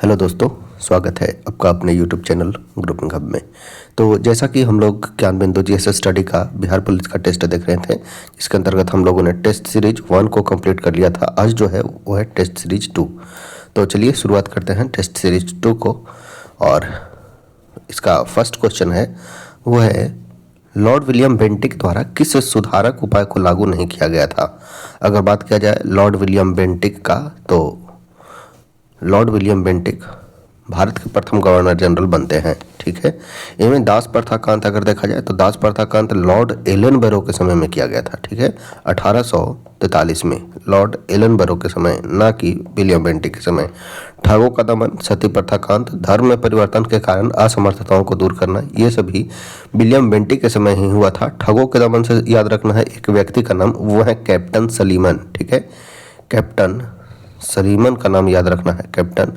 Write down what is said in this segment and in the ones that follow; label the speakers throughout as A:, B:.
A: Hello दोस्तों, स्वागत है आपका अपने यूट्यूब चैनल ग्रुपिंग हब में। तो जैसा कि हम लोग ज्ञान बिंदु जीएसएस स्टडी का बिहार पुलिस का टेस्ट देख रहे थे, जिसके अंतर्गत हम लोगों ने टेस्ट सीरीज 1 को कंप्लीट कर लिया था। आज जो है वो है टेस्ट सीरीज 2। तो चलिए शुरुआत करते हैं टेस्ट सीरीज 2 को। और इसका फर्स्ट क्वेश्चन है वो है, लॉर्ड विलियम बेंटिक द्वारा किस सुधारक उपाय को लागू नहीं किया गया था। अगर बात किया जाए लॉर्ड विलियम बेंटिक का, तो लॉर्ड विलियम बेंटिक भारत के प्रथम गवर्नर जनरल बनते हैं। ठीक है, इनमें दास प्रथा का अंत अगर देखा जाए तो दास प्रथा का अंत लॉर्ड एलन बैरो के समय में किया गया था। ठीक है, 1843 में लॉर्ड एलन बैरो के समय, ना कि विलियम बेंटिक के समय। ठगों का दमन, सती प्रथा का अंत, धर्म में परिवर्तन के कारण असमर्थताओं को दूर करना, ये सभी विलियम बेंटिक के समय ही हुआ था। ठगों के दमन से याद रखना है एक व्यक्ति का नाम, वो है कैप्टन सलीमन। ठीक है, कैप्टन सलीमन का नाम याद रखना है, कैप्टन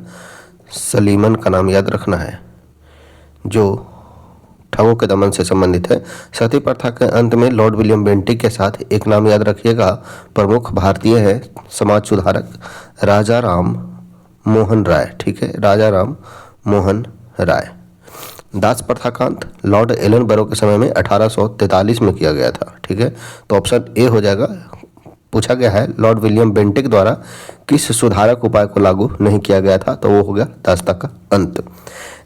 A: सलीमन का नाम याद रखना है, जो ठगों के दमन से संबंधित है। सती प्रथा के अंत में लॉर्ड विलियम बेंटिक के साथ एक नाम याद रखिएगा, प्रमुख भारतीय है समाज सुधारक राजा राम मोहन राय। ठीक है, राजा राम मोहन राय। दास प्रथा का अंत लॉर्ड एलन बैरो के समय में 1843 में किया गया था। ठीक है, तो ऑप्शन ए हो जाएगा। पूछा गया है लॉर्ड विलियम बेंटिक द्वारा किस सुधारक उपाय को लागू नहीं किया गया था, तो वो हो गया दासता का अंत।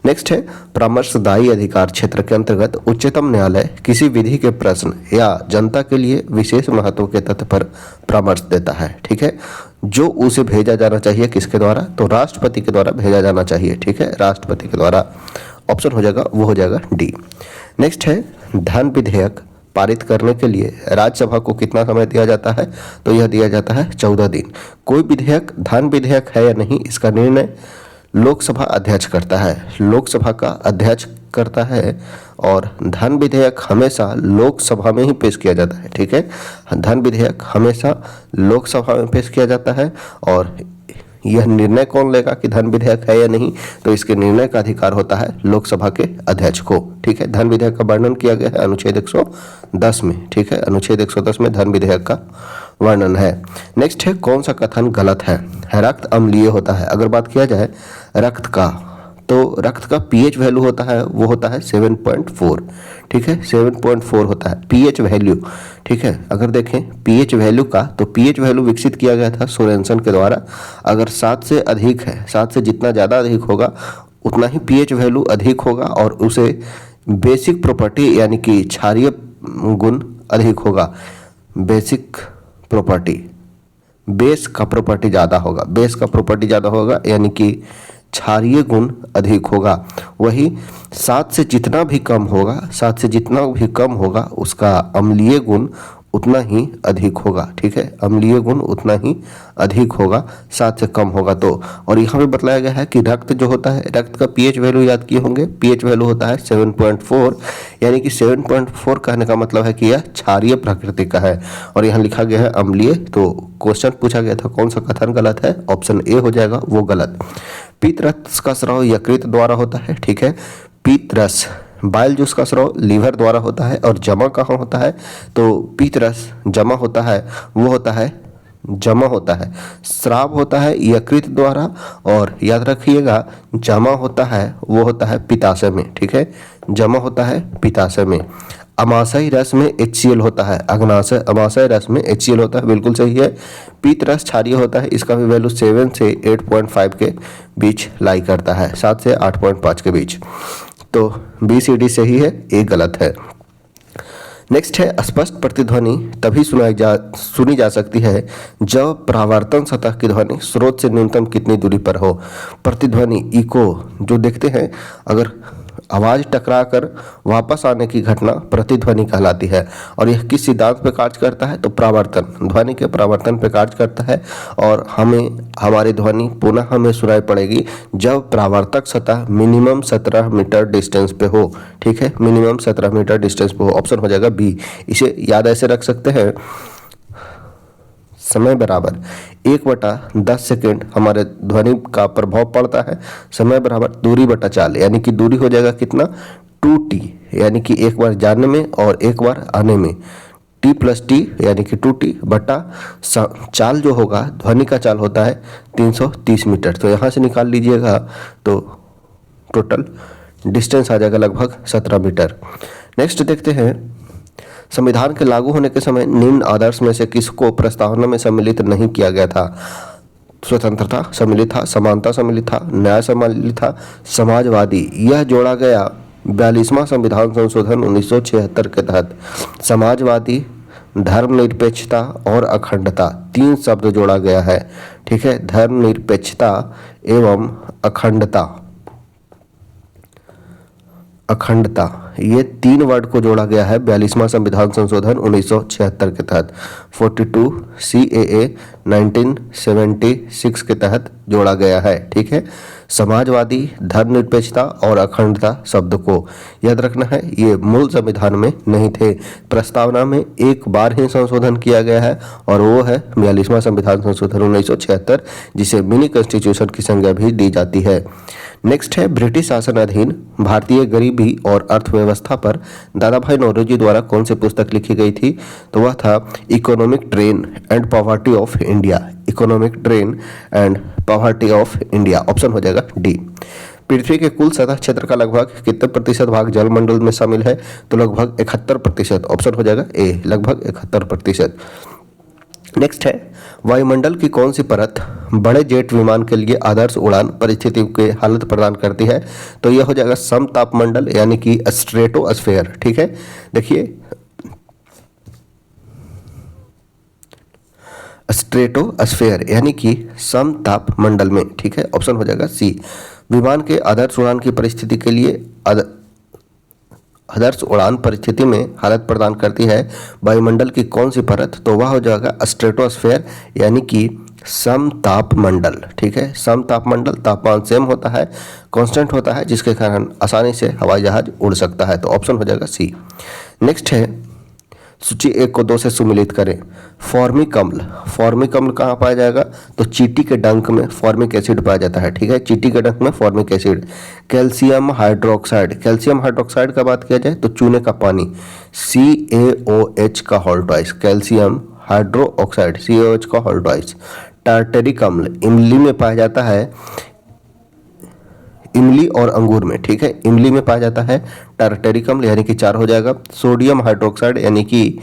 A: नेक्स्ट है, परामर्शदायी अधिकार क्षेत्र के अंतर्गत उच्चतम न्यायालय किसी विधि के प्रश्न या जनता के लिए विशेष महत्व के तथ्य पर परामर्श देता है। ठीक है, जो उसे भेजा जाना चाहिए किसके द्वारा, तो राष्ट्रपति के द्वारा भेजा जाना चाहिए। ठीक है, राष्ट्रपति के द्वारा। ऑप्शन हो जाएगा, वो हो जाएगा डी। नेक्स्ट है, धन विधेयक पारित करने के लिए राज्यसभा को कितना समय दिया जाता है, तो यह दिया जाता है 14 दिन। कोई विधेयक धन विधेयक है या नहीं, इसका निर्णय लोकसभा अध्यक्ष करता है, लोकसभा का अध्यक्ष करता है। और धन विधेयक हमेशा लोकसभा में ही पेश किया जाता है। ठीक है, धन विधेयक हमेशा लोकसभा में पेश किया जाता है। और यह निर्णय कौन लेगा कि धन विधेयक है या नहीं, तो इसके निर्णय का अधिकार होता है लोकसभा के अध्यक्ष को। ठीक है, धन विधेयक का वर्णन किया गया है अनुच्छेद 110 में। ठीक है, अनुच्छेद 110 में धन विधेयक का वर्णन है। नेक्स्ट है, कौन सा कथन गलत है। रक्त अम्लीय होता है। अगर बात किया जाए रक्त का, तो रक्त का पीएच वैल्यू होता है, वो होता है 7.4। ठीक है, 7.4 होता है पीएच वैल्यू। ठीक है, अगर देखें पीएच वैल्यू का, तो पीएच वैल्यू विकसित किया गया था सोरेनसन के द्वारा। अगर 7 से अधिक है, 7 से जितना ज़्यादा अधिक होगा उतना ही पीएच वैल्यू अधिक होगा, और उसे बेसिक प्रॉपर्टी यानी कि क्षारीय गुण अधिक होगा। बेसिक प्रॉपर्टी, बेस का प्रॉपर्टी ज़्यादा होगा, बेस का प्रॉपर्टी ज़्यादा होगा, यानी कि क्षारीय गुण अधिक होगा। वही 7 से जितना भी कम होगा, 7 से जितना भी कम होगा उसका अम्लीय गुण उतना ही अधिक होगा। ठीक है, अम्लीय गुण उतना ही अधिक होगा, 7 से कम होगा तो। और यहाँ पे बताया गया है कि रक्त जो होता है, रक्त का पीएच वैल्यू याद किए होंगे, पीएच वैल्यू होता है 7.4, यानी कि 7.4 कहने का मतलब है कि यह क्षारीय प्रकृति का है। और यहाँ लिखा गया है अम्लीय। तो क्वेश्चन पूछा गया था कौन सा कथन गलत है, ऑप्शन ए हो जाएगा वो गलत। पित्त का स्राव यकृत द्वारा होता है। ठीक है, पित्त रस, बाइल जूस का स्राव लीवर द्वारा होता है। और जमा कहाँ होता है, तो पित्त रस जमा होता है, वो होता है जमा होता है, स्राव होता है यकृत द्वारा। और याद रखिएगा जमा होता है वो होता है पित्ताशय में। ठीक है, जमा होता है पित्ताशय में। अमाशय रस में HCl होता है, अमाशय रस में HCl होता है, बिल्कुल सही है। पित्त रस क्षारीय होता है, इसका भी वैल्यू 7 से 8.5 के बीच लाई करता है, 7 से 8.5 के बीच। तो BCD सही है, ए गलत है। नेक्स्ट है, स्पष्ट प्रतिध्वनि तभी सुनी जा सकती है जब परावर्तन सतह की ध्वनि स्रोत से न्यूनतम कितनी दूरी पर हो। प्रतिध्वनि इको जो देखते हैं, अगर आवाज टकरा कर वापस आने की घटना प्रतिध्वनि कहलाती है। और यह किस सिद्धांत पर कार्य करता है, तो परावर्तन, ध्वनि के परावर्तन पर कार्य करता है। और हमारी ध्वनि पुनः हमें सुनाई पड़ेगी जब परावर्तक सतह मिनिमम 17 मीटर डिस्टेंस पे हो। ठीक है, मिनिमम 17 मीटर डिस्टेंस पे हो। ऑप्शन हो जाएगा बी। इसे याद ऐसे रख सकते हैं, समय बराबर 1/10 सेकेंड हमारे ध्वनि का प्रभाव पड़ता है, समय बराबर दूरी बटा 4, यानी कि दूरी हो जाएगा कितना 2t, यानी कि एक बार जाने में और एक बार आने में T+T यानी कि 2T बटा चाल जो होगा, ध्वनि का चाल होता है 330 मीटर। तो यहाँ से निकाल लीजिएगा तो टोटल डिस्टेंस आ जाएगा लगभग 17 मीटर। नेक्स्ट देखते हैं, संविधान के लागू होने के समय निम्न आदर्श में से किसको प्रस्तावना में सम्मिलित नहीं किया गया था? स्वतंत्रता सम्मिलित था, समानता सम्मिलित था, न्याय सम्मिलित था, समाजवादी। यह जोड़ा गया 42वां संविधान संशोधन 1976 के तहत। समाजवादी, धर्मनिरपेक्षता और अखंडता, 3 शब्द जोड़ा गया है। ठीक है, धर्मनिरपेक्षता एवं अखंडता, ये 3 वर्ड को जोड़ा गया है 42वां संविधान संशोधन 1976 के तहत। 42 CAA 1976 के तहत जोड़ा गया है। ठीक है, समाजवादी, धर्मनिरपेक्षता और अखंडता शब्द को याद रखना है, ये मूल संविधान में नहीं थे, प्रस्तावना में एक बार ही संशोधन किया गया है और वो है 42वां संविधान संशोधन 1976, जिसे मिनी कॉन्स्टिट्यूशन की संज्ञा भी दी जाती है। नेक्स्ट है, ब्रिटिश शासन अधीन भारतीय गरीबी और अर्थव्यवस्था पर दादा भाई नौरोजी द्वारा कौन सी पुस्तक लिखी गई थी? तो वह था economic train and poverty of India. Economic train and poverty of India, option हो जाएगा डी। पृथ्वी के कुल सतह क्षेत्र का लगभग कितने प्रतिशत भाग जलमंडल में शामिल है? तो लगभग 71%, ऑप्शन हो जाएगा ए, लगभग 71%। नेक्स्ट है, वायुमंडल की कौन सी परत बड़े जेट विमान के लिए आदर्श उड़ान परिस्थितियों की हालत प्रदान करती है? तो यह हो जाएगा समतापमंडल यानी कि स्ट्रेटोस्फेयर। ठीक है, देखिए स्ट्रेटोस्फेयर यानी कि समतापमंडल में। ठीक है, ऑप्शन हो जाएगा सी। विमान के आदर्श उड़ान की परिस्थिति के लिए आदर्श उड़ान परिस्थिति में हालत प्रदान करती है वायुमंडल की कौन सी परत? तो वह हो जाएगा स्ट्रेटोस्फेयर यानी कि समतापमंडल। ठीक है, समतापमंडल, तापमान सेम होता है, कांस्टेंट होता है, जिसके कारण आसानी से हवाई जहाज उड़ सकता है। तो ऑप्शन हो जाएगा सी। नेक्स्ट है, सूची 1 को 2 से सुमिलित करें। फॉर्मिक अम्ल, फॉर्मिक अम्ल कहाँ पाया जाएगा? तो चींटी के डंक में फॉर्मिक एसिड पाया जाता है। ठीक है, चींटी के डंक में formic acid. Calcium hydroxide, calcium hydroxide का बात किया जाए तो चूने का पानी CaOH का whole twice, calcium hydroxide CaOH का होल ट्वाइस। टार्टेरिक अम्ल इमली में पाया जाता है, इमली और अंगूर में। ठीक है, इमली में पाया जाता है टार्टेरिक अम्ल यानी कि 4 हो जाएगा। सोडियम हाइड्रोक्साइड यानी कि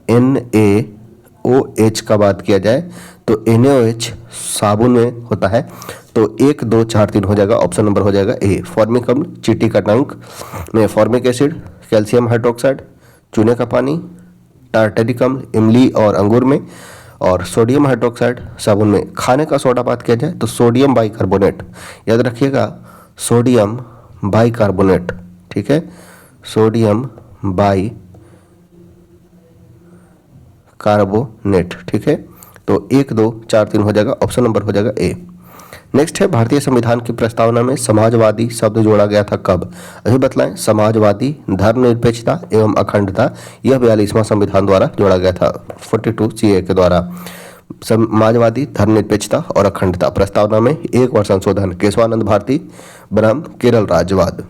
A: NaOH का बात किया जाए तो NaOH साबुन में होता है। तो 1 2 4 3 हो जाएगा, ऑप्शन नंबर हो जाएगा ए। फॉर्मिक अम्ल चींटी का डंक में फॉर्मिक एसिड, कैल्शियम हाइड्रोक्साइड चूने का पानी, टार्टेरिक अम्ल इमली और अंगूर में, और सोडियम हाइड्रोक्साइड साबुन में। खाने का सोडा बात किया जाए तो सोडियम बाइकार्बोनेट, याद रखिएगा सोडियम बाइकार्बोनेट। ठीक है, सोडियम बाइकार्बोनेट। ठीक है, तो 1 2 4 3 हो जाएगा, ऑप्शन नंबर हो जाएगा ए। नेक्स्ट है, भारतीय संविधान की प्रस्तावना में समाजवादी शब्द जोड़ा गया था कब? अभी बतलाएं। समाजवादी, धर्मनिरपेक्षता एवं अखंडता, यह 42वां संविधान द्वारा जोड़ा गया था 42 CA के द्वारा। समाजवादी, धर्मनिरपेक्षता और अखंडता, प्रस्तावना में 1 बार संशोधन, केशवानंद भारती बनाम केरल राज्यवाद,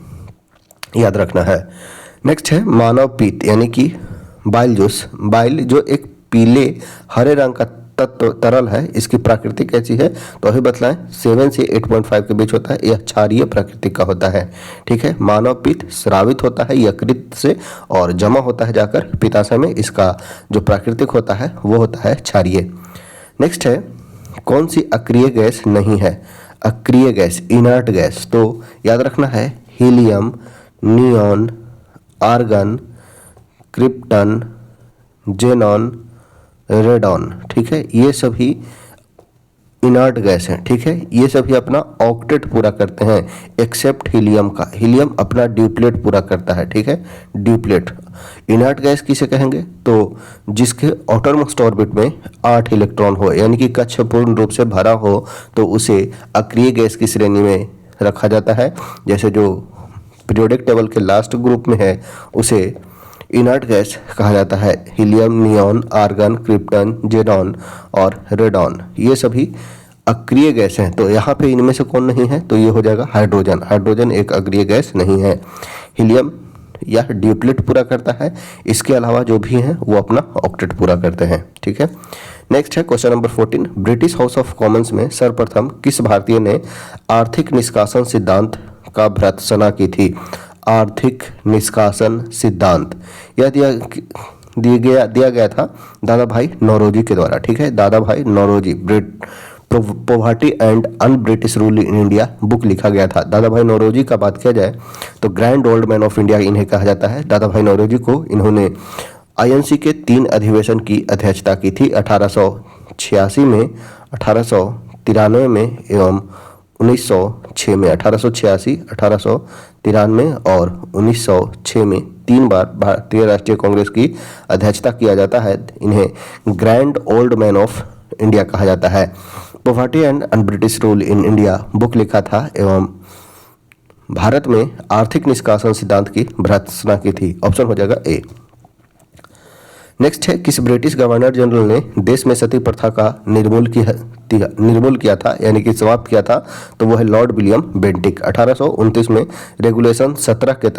A: याद रखना है। नेक्स्ट है, मानव पीत यानी कि बाइल जूस। बाइल जो एक पीले हरे रंग का तत्व तरल है, इसकी प्रकृति कैसी है? तो अभी बतलाएं। 7 से 8.5 के बीच होता है, यह क्षारीय प्रकृति का होता है। ठीक है, मानव पित्त स्रावित होता है यकृत से और जमा होता है जाकर पित्ताशय में। इसका जो प्राकृतिक होता है वो होता है क्षारीय। नेक्स्ट है, कौन सी अक्रिय गैस नहीं है? अक्रिय गैस, इनर्ट गैस, तो याद रखना है helium, neon, argon, krypton, xenon, radon. ठीक है, ये सभी इनर्ट गैस हैं। ठीक है, ये सभी अपना ऑक्टेट पूरा करते हैं एक्सेप्ट हीलियम का। हीलियम अपना ड्यूप्लेट पूरा करता है। ठीक है, ड्यूप्लेट। इनर्ट गैस किसे कहेंगे? तो जिसके आउटरमोस्ट ऑर्बिट में 8 इलेक्ट्रॉन हो यानी कि कक्ष पूर्ण रूप से भरा हो तो उसे अक्रिय गैस की श्रेणी में रखा जाता है। जैसे जो पीरियोडिक टेबल के लास्ट ग्रुप में है उसे इनर्ट गैस कहा जाता है। Helium, neon, argon, krypton, xenon और रेडॉन, ये सभी अक्रिय गैस हैं। तो यहाँ पे इनमें से कौन नहीं है? तो ये हो जाएगा हाइड्रोजन। हाइड्रोजन एक अक्रिय गैस नहीं है। हीलियम या ड्यूप्लेट पूरा करता है। इसके अलावा जो भी हैं वो अपना ऑक्टेट पूरा करते हैं। ठीक है, नेक्स्ट है question number 14। British house of Commons में सर्वप्रथम किस भारतीय ने आर्थिक निष्कासन सिद्धांत का भर्त्सना की थी? आर्थिक निष्कासन सिद्धांत यह दिया गया था दादा भाई नौरोजी के द्वारा। ठीक है, Dadabhai Naoroji, poverty and un British rule in India book लिखा गया था। दादा भाई नौरोजी का बात किया जाए तो grand old man of India इन्हें कहा जाता है। दादा भाई नौरोजी को इन्होंने आईएनसी के 3 अधिवेशन की अध्यक्षता की थी, 1886 में, 1893 में एवं 1906 में। 1886, 1893 और 1906 में 3 बार भारतीय राष्ट्रीय कांग्रेस की अध्यक्षता किया जाता है। इन्हें grand old man of India कहा जाता है। Poverty and un British rule in India book लिखा था एवं भारत में आर्थिक निष्कासन सिद्धांत की भर्त्सना की थी। ऑप्शन हो जाएगा ए। नेक्स्ट है, किस ब्रिटिश गवर्नर जनरल ने देश में सती प्रथा का निर्मूल किया था, यानी कि समाप्त किया था? तो वो है लॉर्ड विलियम बेंटिक। 1829 में रेगुलेशन 17 के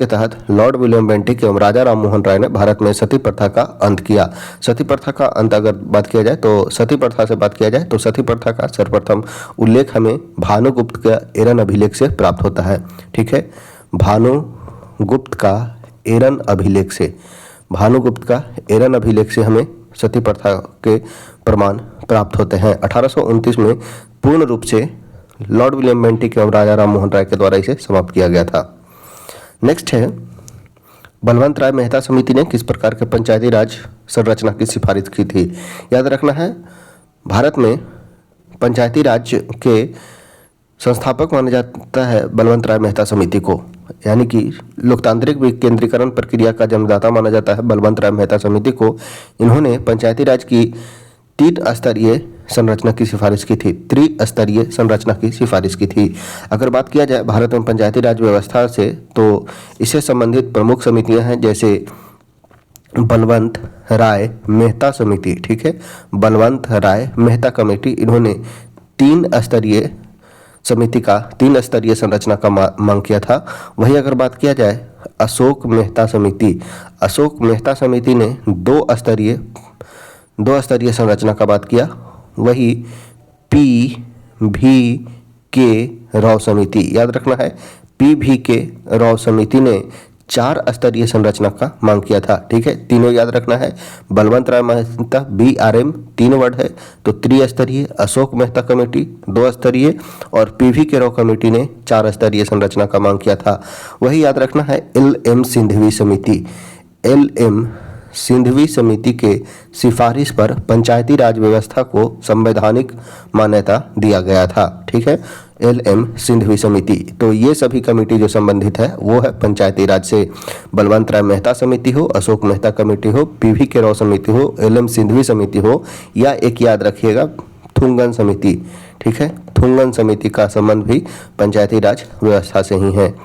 A: तहत लॉर्ड विलियम बेंटिक एवं राजा राम मोहन राय ने भारत में सती प्रथा का अंत किया। सती प्रथा का अंत अगर बात किया जाए तो सती प्रथा से बात किया जाए तो सती प्रथा का सर्वप्रथम उल्लेख हमें भानुगुप्त के एरन अभिलेख से प्राप्त होता है। ठीक है, भानुगुप्त का एरन अभिलेख से, भानुगुप्त का एरन अभिलेख से हमें सती प्रथा के प्रमाण प्राप्त होते हैं। 1829 में पूर्ण रूप से लॉर्ड विलियम बेंटिक एवं राजा राम मोहन राय के द्वारा इसे समाप्त किया गया था। नेक्स्ट है, बलवंत राय मेहता समिति ने किस प्रकार के पंचायती राज संरचना की सिफारिश की थी? याद रखना है, भारत में पंचायती राज के संस्थापक माना जाता है बलवंत राय मेहता समिति को, यानी कि लोकतांत्रिक विकेंद्रीकरण प्रक्रिया का जन्मदाता माना जाता है बलवंत राय मेहता समिति को। इन्होंने पंचायती राज की 3 स्तरीय संरचना की सिफारिश की थी, त्रिस्तरीय संरचना की सिफारिश की थी। अगर बात किया जाए भारत में पंचायती राज व्यवस्था से तो इससे संबंधित प्रमुख समितियां हैं, जैसे बलवंत राय मेहता समिति। ठीक है, बलवंत राय मेहता कमेटी, इन्होंने 3 स्तरीय संरचना का मांग किया था। वही अगर बात किया जाए अशोक मेहता समिति ने 2 स्तरीय संरचना का बात किया। वही PVK राव समिति, याद रखना है, PVK राव समिति ने 4 स्तरीय संरचना का मांग किया था। ठीक है, तीनों याद रखना है, बलवंत राय मेहता BRM 3 वर्ड है तो त्रिस्तरीय, अशोक मेहता कमेटी 2 स्तरीय और PVK राव कमेटी ने 4 स्तरीय संरचना का मांग किया था। वही याद रखना है LM सिंधवी समिति के सिफारिश पर पंचायती राज व्यवस्था को संवैधानिक मान्यता दिया गया था। ठीक है, LM सिंधवी समिति। तो ये सभी कमेटी जो संबंधित है वो है पंचायती राज से, बलवंत राय मेहता समिति हो, अशोक मेहता कमेटी हो, PVK राव समिति हो, LM सिंधवी समिति हो, या एक याद रखिएगा थुंगन समिति। ठीक है, थुंगन समिति का संबंध भी पंचायती राज व्यवस्था से ही है।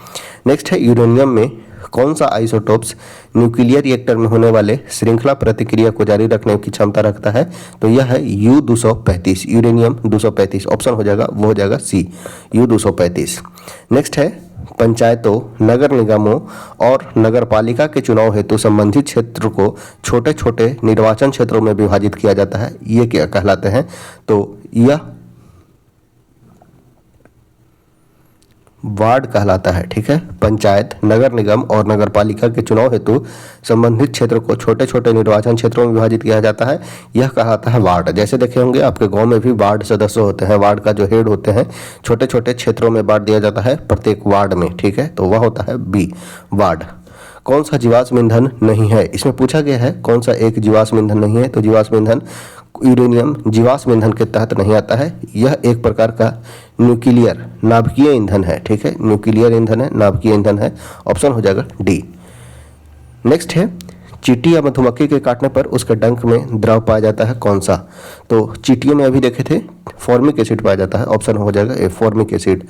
A: नेक्स्ट है, यूरेनियम में कौन सा आइसोटोप्स न्यूक्लियर रिएक्टर में होने वाले श्रृंखला प्रतिक्रिया को जारी रखने की क्षमता रखता है? तो यह है U-235, यूरेनियम 235। ऑप्शन हो जाएगा, वो हो जाएगा C, U-235। नेक्स्ट है, पंचायतों, नगर निगमों और नगरपालिका के चुनाव हेतु संबंधित क्षेत्र को छोटे छोटे निर्वाचन क्षेत्रों में विभाजित किया जाता है, ये क्या कहलाते हैं? तो यह वार्ड कहलाता है। ठीक है, पंचायत, नगर निगम और नगरपालिका के चुनाव हेतु संबंधित क्षेत्र को छोटे छोटे निर्वाचन क्षेत्रों में विभाजित किया जाता है, यह कहलाता है वार्ड। जैसे देखे होंगे आपके गांव में भी वार्ड सदस्य होते हैं, वार्ड का जो हेड होते हैं, छोटे छोटे क्षेत्रों में बांट दिया जाता है प्रत्येक वार्ड में। ठीक है, तो वह होता है B, वार्ड। कौन सा जीवाश्म ईंधन नहीं है? इसमें पूछा गया है कौन सा एक जीवाश्म ईंधन नहीं है, तो जीवाश्म ईंधन यूरेनियम जीवाश्म ईंधन के तहत नहीं आता है। यह एक प्रकार का न्यूक्लियर नाभिकीय ईंधन है। ठीक है, न्यूक्लियर ईंधन है, नाभिकीय ईंधन है। ऑप्शन हो जाएगा D। नेक्स्ट है, चींटी या मधुमक्खी के काटने पर उसके डंक में द्रव पाया जाता है, कौन सा? तो चींटियों में अभी देखे थे फॉर्मिक एसिड पाया जाता है। ऑप्शन हो जाएगा ए, फॉर्मिक एसिड,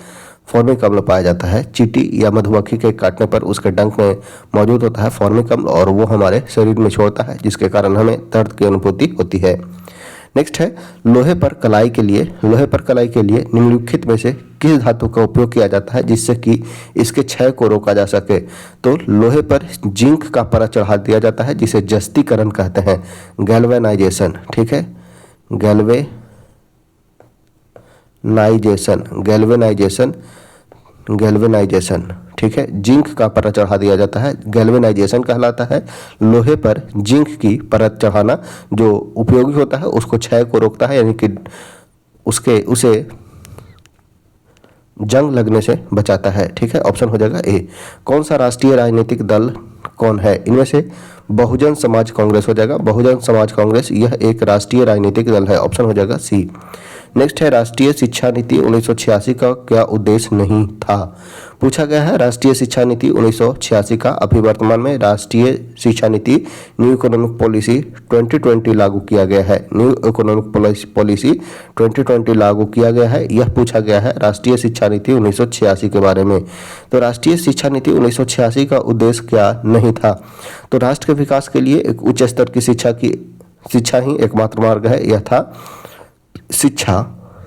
A: फॉर्मिक अम्ल पाया जाता है। चींटी या मधुमक्खी के काटने पर उसके डंक में मौजूद होता है फॉर्मिक अम्ल और वो हमारे शरीर में छोड़ता है, जिसके कारण हमें दर्द की अनुभूति होती है। नेक्स्ट है लोहे पर कलाई के लिए निम्नलिखित में से किस धातु का उपयोग किया जाता है जिससे कि इसके क्षय को रोका जा सके। तो लोहे पर जिंक का परत चढ़ा दिया जाता है जिसे जस्तीकरण कहते हैं, गैल्वेनाइजेशन। ठीक है, गैल्वेनाइजेशन। ठीक है, जिंक का परत चढ़ा दिया जाता है, गैल्वेनाइजेशन कहलाता है। लोहे पर जिंक की परत चढ़ाना जो उपयोगी होता है उसको क्षय को रोकता है, यानी कि उसे जंग लगने से बचाता है। ठीक है, ऑप्शन हो जाएगा ए। कौन सा राष्ट्रीय राजनीतिक दल कौन है? इनमें से बहुजन समाज कांग्रेस हो जाएगा। बहुजन समाज कांग्रेस यह एक राष्ट्रीय राजनीतिक दल है, ऑप्शन हो जाएगा सी। नेक्स्ट है राष्ट्रीय शिक्षा नीति 1986 का क्या उद्देश्य नहीं था? पूछा गया है राष्ट्रीय शिक्षा नीति 1986 का अभी वर्तमान में राष्ट्रीय शिक्षा नीति न्यू इकोनॉमिक पॉलिसी 2020 लागू किया गया है। न्यू इकोनॉमिक पॉलिसी 2020 लागू किया गया है, यह पूछा गया है राष्ट्रीय शिक्षा नीति 1986 के बारे में। तो राष्ट्रीय शिक्षा नीति 1986 का उद्देश्य क्या नहीं था? तो राष्ट्र के विकास के लिए एक उच्च स्तर की शिक्षा ही एकमात्र मार्ग है। यह था शिक्षा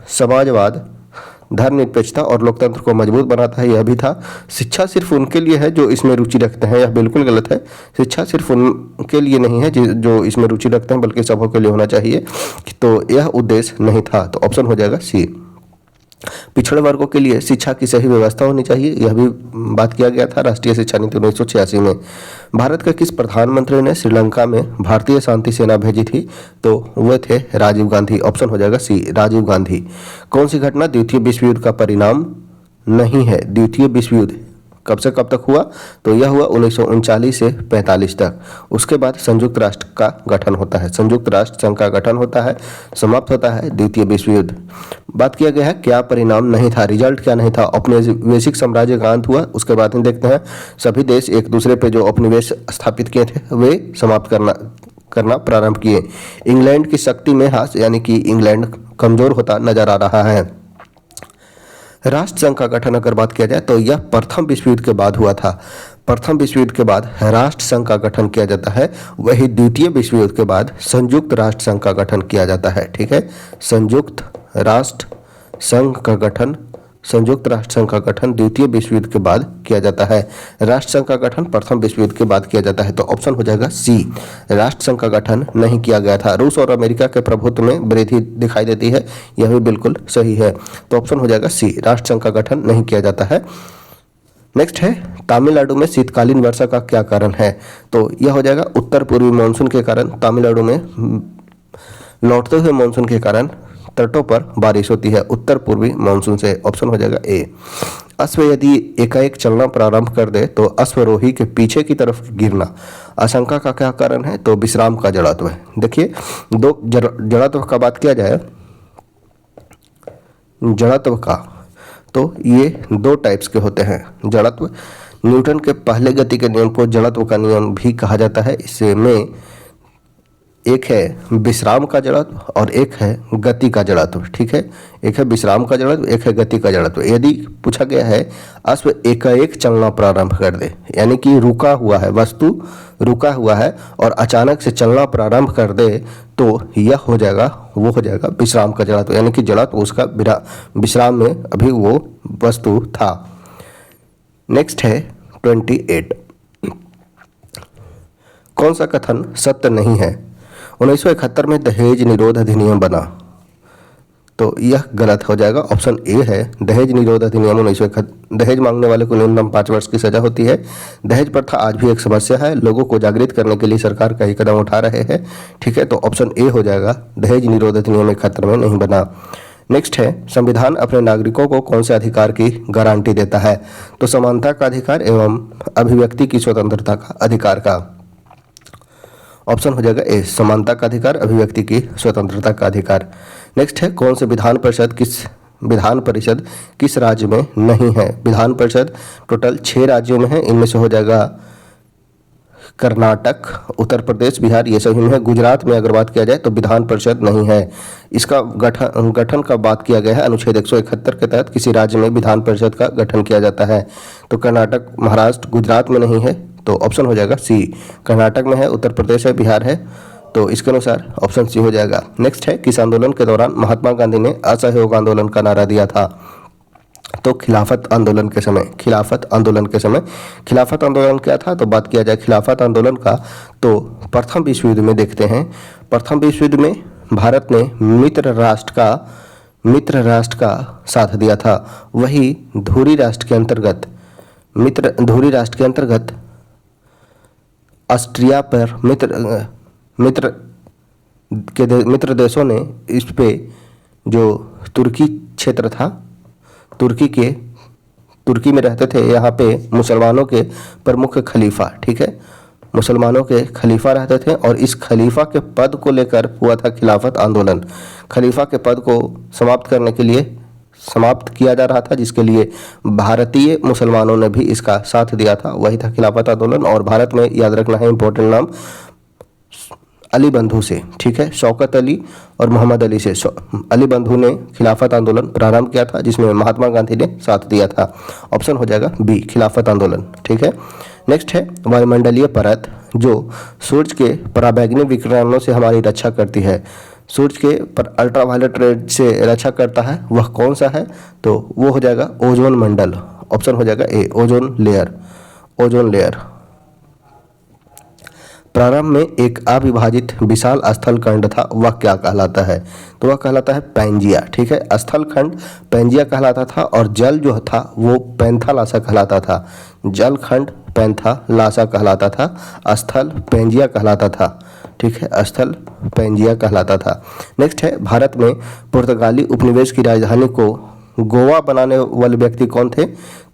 A: समाजवाद, धर्मनिरपेक्षता और लोकतंत्र को मजबूत बनाता है, यह भी था। शिक्षा सिर्फ उनके लिए है जो इसमें रुचि रखते हैं, यह बिल्कुल गलत है। शिक्षा सिर्फ उनके लिए नहीं है जो इसमें रुचि रखते हैं, बल्कि सबों के लिए होना चाहिए। तो यह उद्देश्य नहीं था, तो ऑप्शन हो जाएगा सी। पिछड़े वर्गों के लिए शिक्षा की सही व्यवस्था होनी चाहिए, यह भी बात किया गया था राष्ट्रीय शिक्षा नीति 1986 में। भारत के किस प्रधानमंत्री ने श्रीलंका में भारतीय शांति सेना भेजी थी? तो वे थे राजीव गांधी, ऑप्शन हो जाएगा सी, राजीव गांधी। कौन सी घटना द्वितीय विश्व युद्ध का परिणाम नहीं है? द्वितीय विश्व युद्ध कब से कब तक हुआ? तो यह हुआ 1939 से 45 तक। उसके बाद संयुक्त राष्ट्र का गठन होता है, संयुक्त राष्ट्र संघ का गठन होता है, समाप्त होता है द्वितीय विश्व युद्ध। बात किया गया है क्या परिणाम नहीं था, रिजल्ट क्या नहीं था? औपनिवेशिक साम्राज्य का अंत हुआ। उसके बाद हम देखते हैं सभी देश एक दूसरे पे जो उपनिवेश स्थापित किए थे वे समाप्त करना प्रारंभ किए। इंग्लैंड की शक्ति में ह्रास, यानी कि इंग्लैंड कमजोर होता नजर आ रहा है। राष्ट्र संघ का गठन अगर बात किया जाए तो यह प्रथम विश्व युद्ध के बाद हुआ था। प्रथम विश्व युद्ध के बाद राष्ट्र संघ का गठन किया जाता है, वही द्वितीय विश्व युद्ध के बाद संयुक्त राष्ट्र संघ का गठन किया जाता है। ठीक है, संयुक्त राष्ट्र संघ का गठन, संयुक्त राष्ट्र संघ का गठन द्वितीय विश्व युद्ध के बाद किया जाता है। राष्ट्र संघ का गठन प्रथम विश्व युद्ध के बाद किया जाता है, तो ऑप्शन हो जाएगा सी, राष्ट्र संघ का गठन नहीं किया गया था। रूस और अमेरिका के प्रभुत्व में वृद्धि दिखाई देती है, यह भी बिल्कुल सही है, तो ऑप्शन हो जाएगा सी, राष्ट्र संघ का गठन नहीं किया जाता है। नेक्स्ट है तमिलनाडु में शीतकालीन वर्षा का क्या कारण है? तो यह हो जाएगा उत्तर पूर्वी मानसून के कारण। तमिलनाडु में लौटते हुए मानसून के कारण तटों पर बारिश होती है, उत्तर पूर्वी मानसून से, ऑप्शन हो जाएगा ए। अश्व यदि एकाएक चलना प्रारंभ कर दे तो अश्वरोही के पीछे की तरफ गिरना आशंका का क्या कारण है? तो विश्राम का जड़त्व है। देखिए दो जड़त्व का बात किया जाए, जड़त्व का, तो ये दो टाइप्स के होते हैं जड़त्व। न्यूटन के पहले गति के नियम को जड़त्व का नियम भी कहा जाता है। इसमें एक है विश्राम का जड़त्व और एक है गति का जड़त्व। ठीक है, एक है विश्राम का जड़त्व, एक है गति का जड़त्व। यदि पूछा गया है अश्व एकाएक चलना प्रारंभ कर दे, यानी कि रुका हुआ है, वस्तु रुका हुआ है और अचानक से चलना प्रारंभ कर दे, तो यह हो जाएगा, वो हो जाएगा विश्राम का जड़त्व, यानी कि जड़त्व उसका विश्राम में अभी वो वस्तु था। नेक्स्ट है 28। कौन सा कथन सत्य नहीं है? 1971 में दहेज निरोध अधिनियम बना, तो यह गलत हो जाएगा, ऑप्शन ए है। दहेज निरोध अधिनियम 1971, दहेज मांगने वाले को न्यूनतम 5 वर्ष की सजा होती है। दहेज प्रथा आज भी एक समस्या है, लोगों को जागृत करने के लिए सरकार कई कदम उठा रहे हैं। ठीक है, तो ऑप्शन ए हो जाएगा, दहेज निरोध अधिनियम 71 में नहीं बना। नेक्स्ट है संविधान अपने नागरिकों को कौन से अधिकार की गारंटी देता है? तो समानता का अधिकार एवं अभिव्यक्ति की स्वतंत्रता का अधिकार का, ऑप्शन हो जाएगा ए, समानता का अधिकार, अभिव्यक्ति की स्वतंत्रता का अधिकार। नेक्स्ट है कौन से विधान परिषद किस राज्य में नहीं है? विधान परिषद टोटल 6 राज्यों में है, इनमें से हो जाएगा कर्नाटक, उत्तर प्रदेश, बिहार, ये सभी में है। गुजरात में अगर बात किया जाए तो विधान परिषद नहीं है। इसका गठन का बात किया गया है अनुच्छेद 171 के तहत किसी राज्य में विधान परिषद का गठन किया जाता है। तो कर्नाटक, महाराष्ट्र, गुजरात में नहीं है, तो ऑप्शन हो जाएगा सी, कर्नाटक में है, उत्तर प्रदेश है, बिहार है, तो इसके अनुसार ऑप्शन सी हो जाएगा। नेक्स्ट है, किस आंदोलन के दौरान महात्मा गांधी ने असहयोग आंदोलन का नारा दिया था? तो खिलाफत आंदोलन के समय, खिलाफत आंदोलन के समय। खिलाफत आंदोलन क्या था? तो बात किया जाए खिलाफत आंदोलन का, तो प्रथम विश्व युद्ध में देखते हैं। प्रथम विश्व युद्ध में भारत ने मित्र राष्ट्र का साथ दिया था। वही धुरी राष्ट्र के अंतर्गत, धुरी राष्ट्र के अंतर्गत ऑस्ट्रिया पर मित्र देशों ने इस पे जो तुर्की क्षेत्र था, तुर्की में रहते थे, यहाँ पे मुसलमानों के प्रमुख खलीफा, ठीक है, मुसलमानों के खलीफा रहते थे और इस खलीफा के पद को लेकर हुआ था खिलाफत आंदोलन। खलीफा के पद को समाप्त करने के लिए, समाप्त किया जा रहा था, जिसके लिए भारतीय मुसलमानों ने भी इसका साथ दिया था, वही था खिलाफत आंदोलन। और भारत में याद रखना है इंपॉर्टेंट नाम, अली बंधु से, ठीक है, शौकत अली और मोहम्मद अली से। अली बंधु ने खिलाफत आंदोलन प्रारंभ किया था, जिसमें महात्मा गांधी ने साथ दिया था। ऑप्शन हो जाएगा बी, खिलाफत आंदोलन, ठीक है। नेक्स्ट है, वायुमंडलीय परत जो सूर्य के पराबैंगनी विकिरणों से हमारी रक्षा करती है, सूर्य के पर अल्ट्रावायलेट रेड से रक्षा करता है, वह कौन सा है? तो वो हो जाएगा ओजोन मंडल। ऑप्शन हो जाएगा ए, ओजोन लेयर, ओजोन लेयर। प्रारंभ में एक अविभाजित विशाल स्थल खंड था, वह क्या कहलाता है? तो वह कहलाता है पैंजिया, ठीक है। स्थल खंड पैंजिया कहलाता था और जल जो था वो पैंथालासा कहलाता था। जल खंड पैंथालासा कहलाता था, स्थल पैंजिया कहलाता था, ठीक है, स्थल पैंजिया कहलाता था। नेक्स्ट है, भारत में पुर्तगाली उपनिवेश की राजधानी को गोवा बनाने वाले व्यक्ति कौन थे?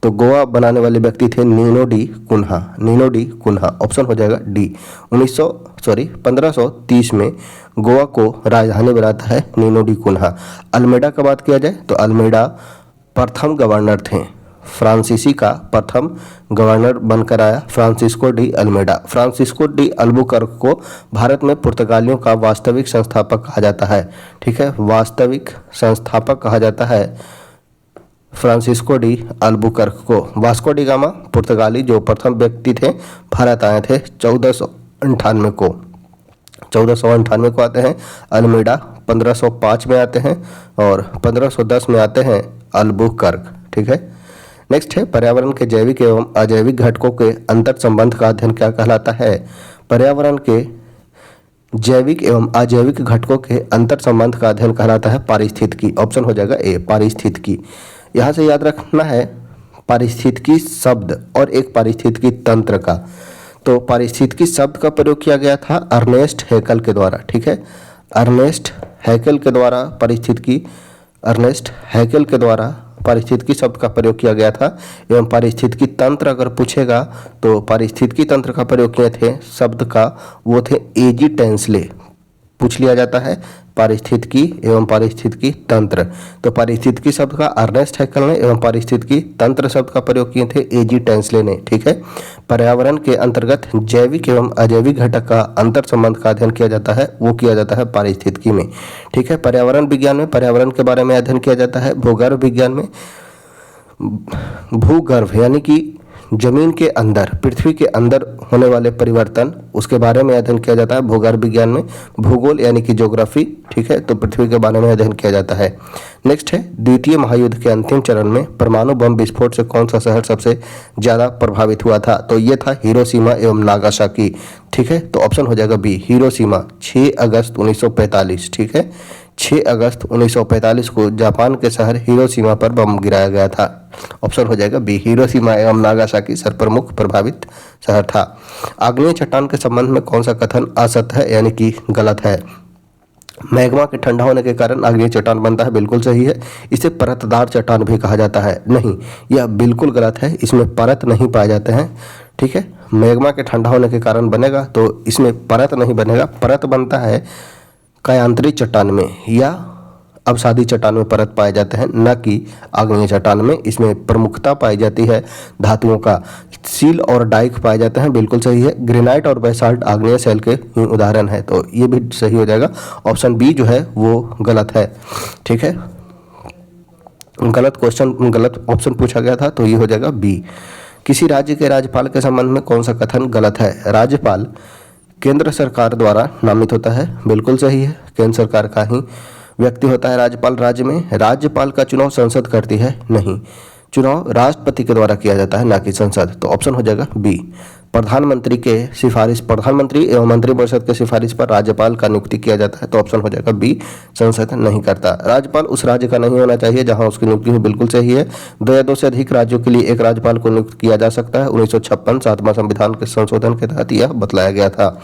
A: तो गोवा बनाने वाले व्यक्ति थे Nuno da Cunha, Nuno da Cunha. Option हो जाएगा डी। 1530 में गोवा को राजधानी बनाता है नीनो डी कुन्हा। अल्मेडा का बात किया जाए तो अल्मेडा प्रथम गवर्नर थे, फ्रांसीसी का प्रथम गवर्नर बनकर आया Francisco de Almeida. Francisco de Albuquerque को भारत में पुर्तगालियों का वास्तविक संस्थापक कहा जाता है, ठीक है, वास्तविक संस्थापक कहा जाता है फ्रांसिस्को डी अल्बुकर्क को। वास्को डी गामा पुर्तगाली जो प्रथम व्यक्ति थे, भारत आए थे 1498 को, 1498 को आते हैं। अल्मेडा 1505 में आते हैं और 1510 में आते हैं अल्बुकर्क, ठीक है। नेक्स्ट है, पर्यावरण के जैविक एवं अजैविक घटकों के अंतर संबंध का अध्ययन क्या कहलाता है? पर्यावरण के जैविक एवं अजैविक घटकों के अंतर संबंध का अध्ययन कहलाता है पारिस्थितिकी। ऑप्शन हो जाएगा ए, पारिस्थितिकी। यहाँ से याद रखना है पारिस्थितिकी शब्द और एक पारिस्थितिकी तंत्र का। तो पारिस्थितिकी शब्द का प्रयोग किया गया था अर्नेस्ट हैकेल के द्वारा, ठीक है, अर्नेस्ट हैकेल के द्वारा पारिस्थितिकी, अर्नेस्ट हैकेल के द्वारा पारिस्थितिकी शब्द का प्रयोग किया गया था। एवं पारिस्थितिकी तंत्र अगर पूछेगा तो पारिस्थितिकी तंत्र का प्रयोग किए थे शब्द का, वो थे एजी टेंसले, पूछ लिया जाता है पारिस्थितिकी एवं पारिस्थितिकी तंत्र। तो पारिस्थितिकी शब्द का अर्नेस्ट हैकेल ने एवं पारिस्थितिकी तंत्र शब्द का प्रयोग किए थे एजी टेंसले ने, ठीक है। पर्यावरण के अंतर्गत जैविक एवं अजैविक घटक का अंतर संबंध का अध्ययन किया जाता है, वो किया जाता है पारिस्थितिकी में, ठीक है। पर्यावरण विज्ञान में पर्यावरण के बारे में अध्ययन किया जाता है। भूगर्भ विज्ञान में भूगर्भ यानी कि जमीन के अंदर, पृथ्वी के अंदर होने वाले परिवर्तन, उसके बारे में अध्ययन किया जाता है भूगर्भ विज्ञान में। भूगोल यानी कि ज्योग्राफी, ठीक है, तो पृथ्वी के बारे में अध्ययन किया जाता है। नेक्स्ट है, द्वितीय महायुद्ध के अंतिम चरण में परमाणु बम विस्फोट से कौन सा शहर सबसे ज़्यादा प्रभावित हुआ था? तो ये था हिरोशिमा एवं नागासाकी, ठीक है। तो ऑप्शन हो जाएगा बी, हिरोशिमा। 6 अगस्त 1945, ठीक है, 6 अगस्त 1945 को जापान के शहर हिरोशिमा पर बम गिराया गया था। ऑप्शन हो जाएगा बी, हिरोशिमा एवं नागासाकी सर्वप्रमुख प्रभावित शहर था। आग्नेय चट्टान के संबंध में कौन सा कथन असत्य है यानी कि गलत है? मैग्मा के ठंडा होने के कारण आग्नेय चट्टान बनता है, बिल्कुल सही है। इसे परतदार चट्टान भी कहा जाता है, नहीं, यह बिल्कुल गलत है, इसमें परत नहीं पाए जाते हैं, ठीक है। मैग्मा के ठंडा होने के कारण बनेगा तो इसमें परत नहीं बनेगा, परत बनता है कायांतरित चट्टान में या अवसादी चट्टान में परत पाए जाते हैं, न कि आग्नेय चट्टान में। इसमें प्रमुखता पाई जाती है धातुओं का, सील और डाइक पाए जाते हैं, बिल्कुल सही है। ग्रेनाइट और बेसाल्ट आग्नेय शैल के ही उदाहरण है, तो ये भी सही हो जाएगा। ऑप्शन बी जो है वो गलत है, ठीक है, गलत क्वेश्चन, गलत ऑप्शन पूछा गया था, तो ये हो जाएगा बी। किसी राज्य के राज्यपाल के संबंध में कौन सा कथन गलत है? राज्यपाल केंद्र सरकार द्वारा नामित होता है, बिल्कुल सही है, केंद्र सरकार का ही व्यक्ति होता है राज्यपाल राज्य में। राज्यपाल का चुनाव संसद करती है, नहीं, चुनाव राष्ट्रपति के द्वारा किया जाता है, ना कि संसद। तो ऑप्शन हो जाएगा बी। प्रधानमंत्री एवं मंत्रिपरिषद के सिफारिश पर राज्यपाल का नियुक्ति किया जाता है, तो ऑप्शन हो जाएगा बी, संसद नहीं करता। राज्यपाल उस राज्य का नहीं होना चाहिए जहां उसकी नियुक्ति हुई, बिल्कुल सही है। 2 या 2 से अधिक राज्यों के लिए एक राज्यपाल को नियुक्त किया जा सकता है। 1956 7वां संविधान के संशोधन के तहत यह बतलाया गया था।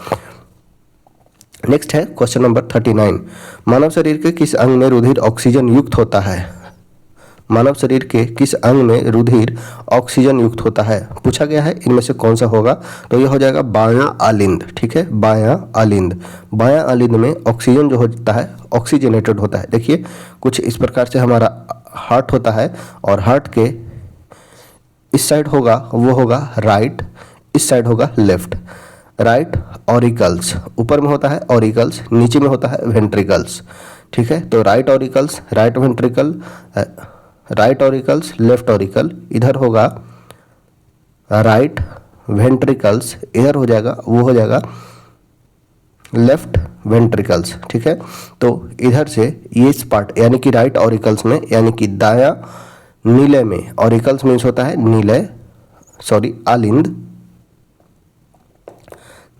A: नेक्स्ट है क्वेश्चन नंबर 39। मानव शरीर के किस अंग में रुधिर ऑक्सीजन युक्त होता है? मानव शरीर के किस अंग में रुधिर ऑक्सीजन युक्त होता है, पूछा गया है। इनमें से कौन सा होगा? तो यह हो जाएगा बायां आलिंद। ठीक है, बायां आलिंद। बायां आलिंद में ऑक्सीजन जो होता है ऑक्सीजनेटेड होता है। देखिए कुछ इस प्रकार से हमारा हार्ट होता है और हार्ट के इस साइड होगा वो होगा राइट, इस साइड होगा लेफ्ट। राइट ऑरिकल्स ऊपर में होता है, ऑरिकल्स नीचे में होता है वेंट्रिकल्स। ठीक है, तो right auricles, right ventricle, right auricles, left auricle, इधर होगा राइट वेंट्रिकल्स, इधर हो जाएगा वो हो जाएगा लेफ्ट वेंट्रिकल्स। ठीक है, तो इधर से ये इस पार्ट यानी कि राइट ऑरिकल्स में यानी कि दायां नीले में, ऑरिकल्स मीन्स होता है नीले, आलिंद,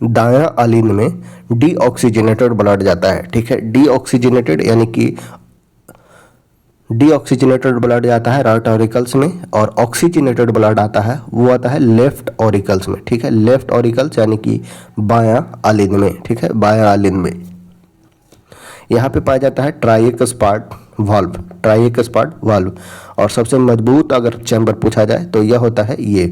A: दायां आलिंद में डीऑक्सीजनेटेड ब्लड जाता है। ठीक है, डीऑक्सीजनेटेड यानी कि डीऑक्सीजनेटेड ब्लड जाता है राइट ऑरिकल्स में और ऑक्सीजनेटेड ब्लड आता है वो आता है लेफ्ट ऑरिकल्स में। ठीक है, लेफ्ट ऑरिकल्स यानी कि बायां आलिंद में। ठीक है, बायां आलिंद में यहाँ पे पाया जाता है ट्राइएक्सपार्ट वाल्व, ट्राइएक्सपार्ट वाल्व। और सबसे मजबूत अगर चैम्बर पूछा जाए तो यह होता है ये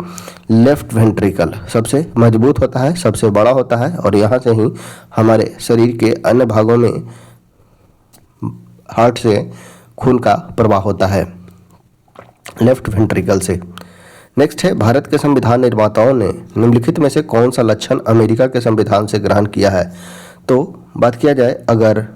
A: लेफ्ट वेंट्रिकल, सबसे मजबूत होता है, सबसे बड़ा होता है और यहाँ से ही हमारे शरीर के अन्य भागों में हार्ट से खून का प्रवाह होता है, लेफ्ट वेंट्रिकल से। नेक्स्ट है भारत के संविधान निर्माताओं ने निम्नलिखित में से कौन सा लक्षण अमेरिका के संविधान से ग्रहण किया है? तो बात किया जाए अगर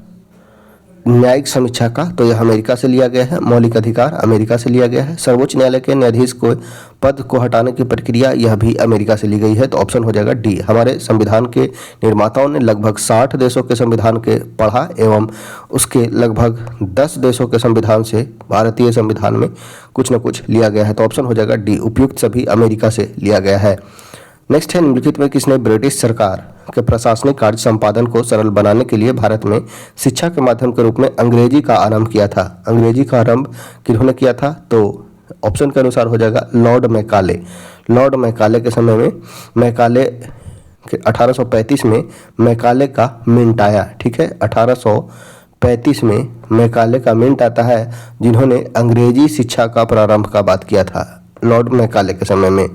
A: न्यायिक समीक्षा का तो यह अमेरिका से लिया गया है, मौलिक अधिकार अमेरिका से लिया गया है, सर्वोच्च न्यायालय के न्यायाधीश को पद को हटाने की प्रक्रिया यह भी अमेरिका से ली गई है, तो ऑप्शन हो जाएगा डी। हमारे संविधान के निर्माताओं ने लगभग 60 देशों के संविधान के पढ़ा एवं उसके लगभग 10 देशों के संविधान से भारतीय संविधान में कुछ न कुछ लिया गया है, तो ऑप्शन हो जाएगा डी, उपयुक्त सभी अमेरिका से लिया गया है। नेक्स्ट है निम्नलिखित में किसने ब्रिटिश सरकार के प्रशासनिक कार्य संपादन को सरल बनाने के लिए भारत में शिक्षा के माध्यम के रूप में अंग्रेजी का आरंभ किया था? अंग्रेजी का आरंभ किन्होंने किया था? तो ऑप्शन के अनुसार हो जाएगा लॉर्ड मैकाले। लॉर्ड मैकाले के समय में मैकाले 1835 में मैकाले का मिंट आया। ठीक है, 1835 में मैकाले का मिंट आता है जिन्होंने अंग्रेजी शिक्षा का प्रारंभ का बात किया था लॉर्ड मैकाले के समय में।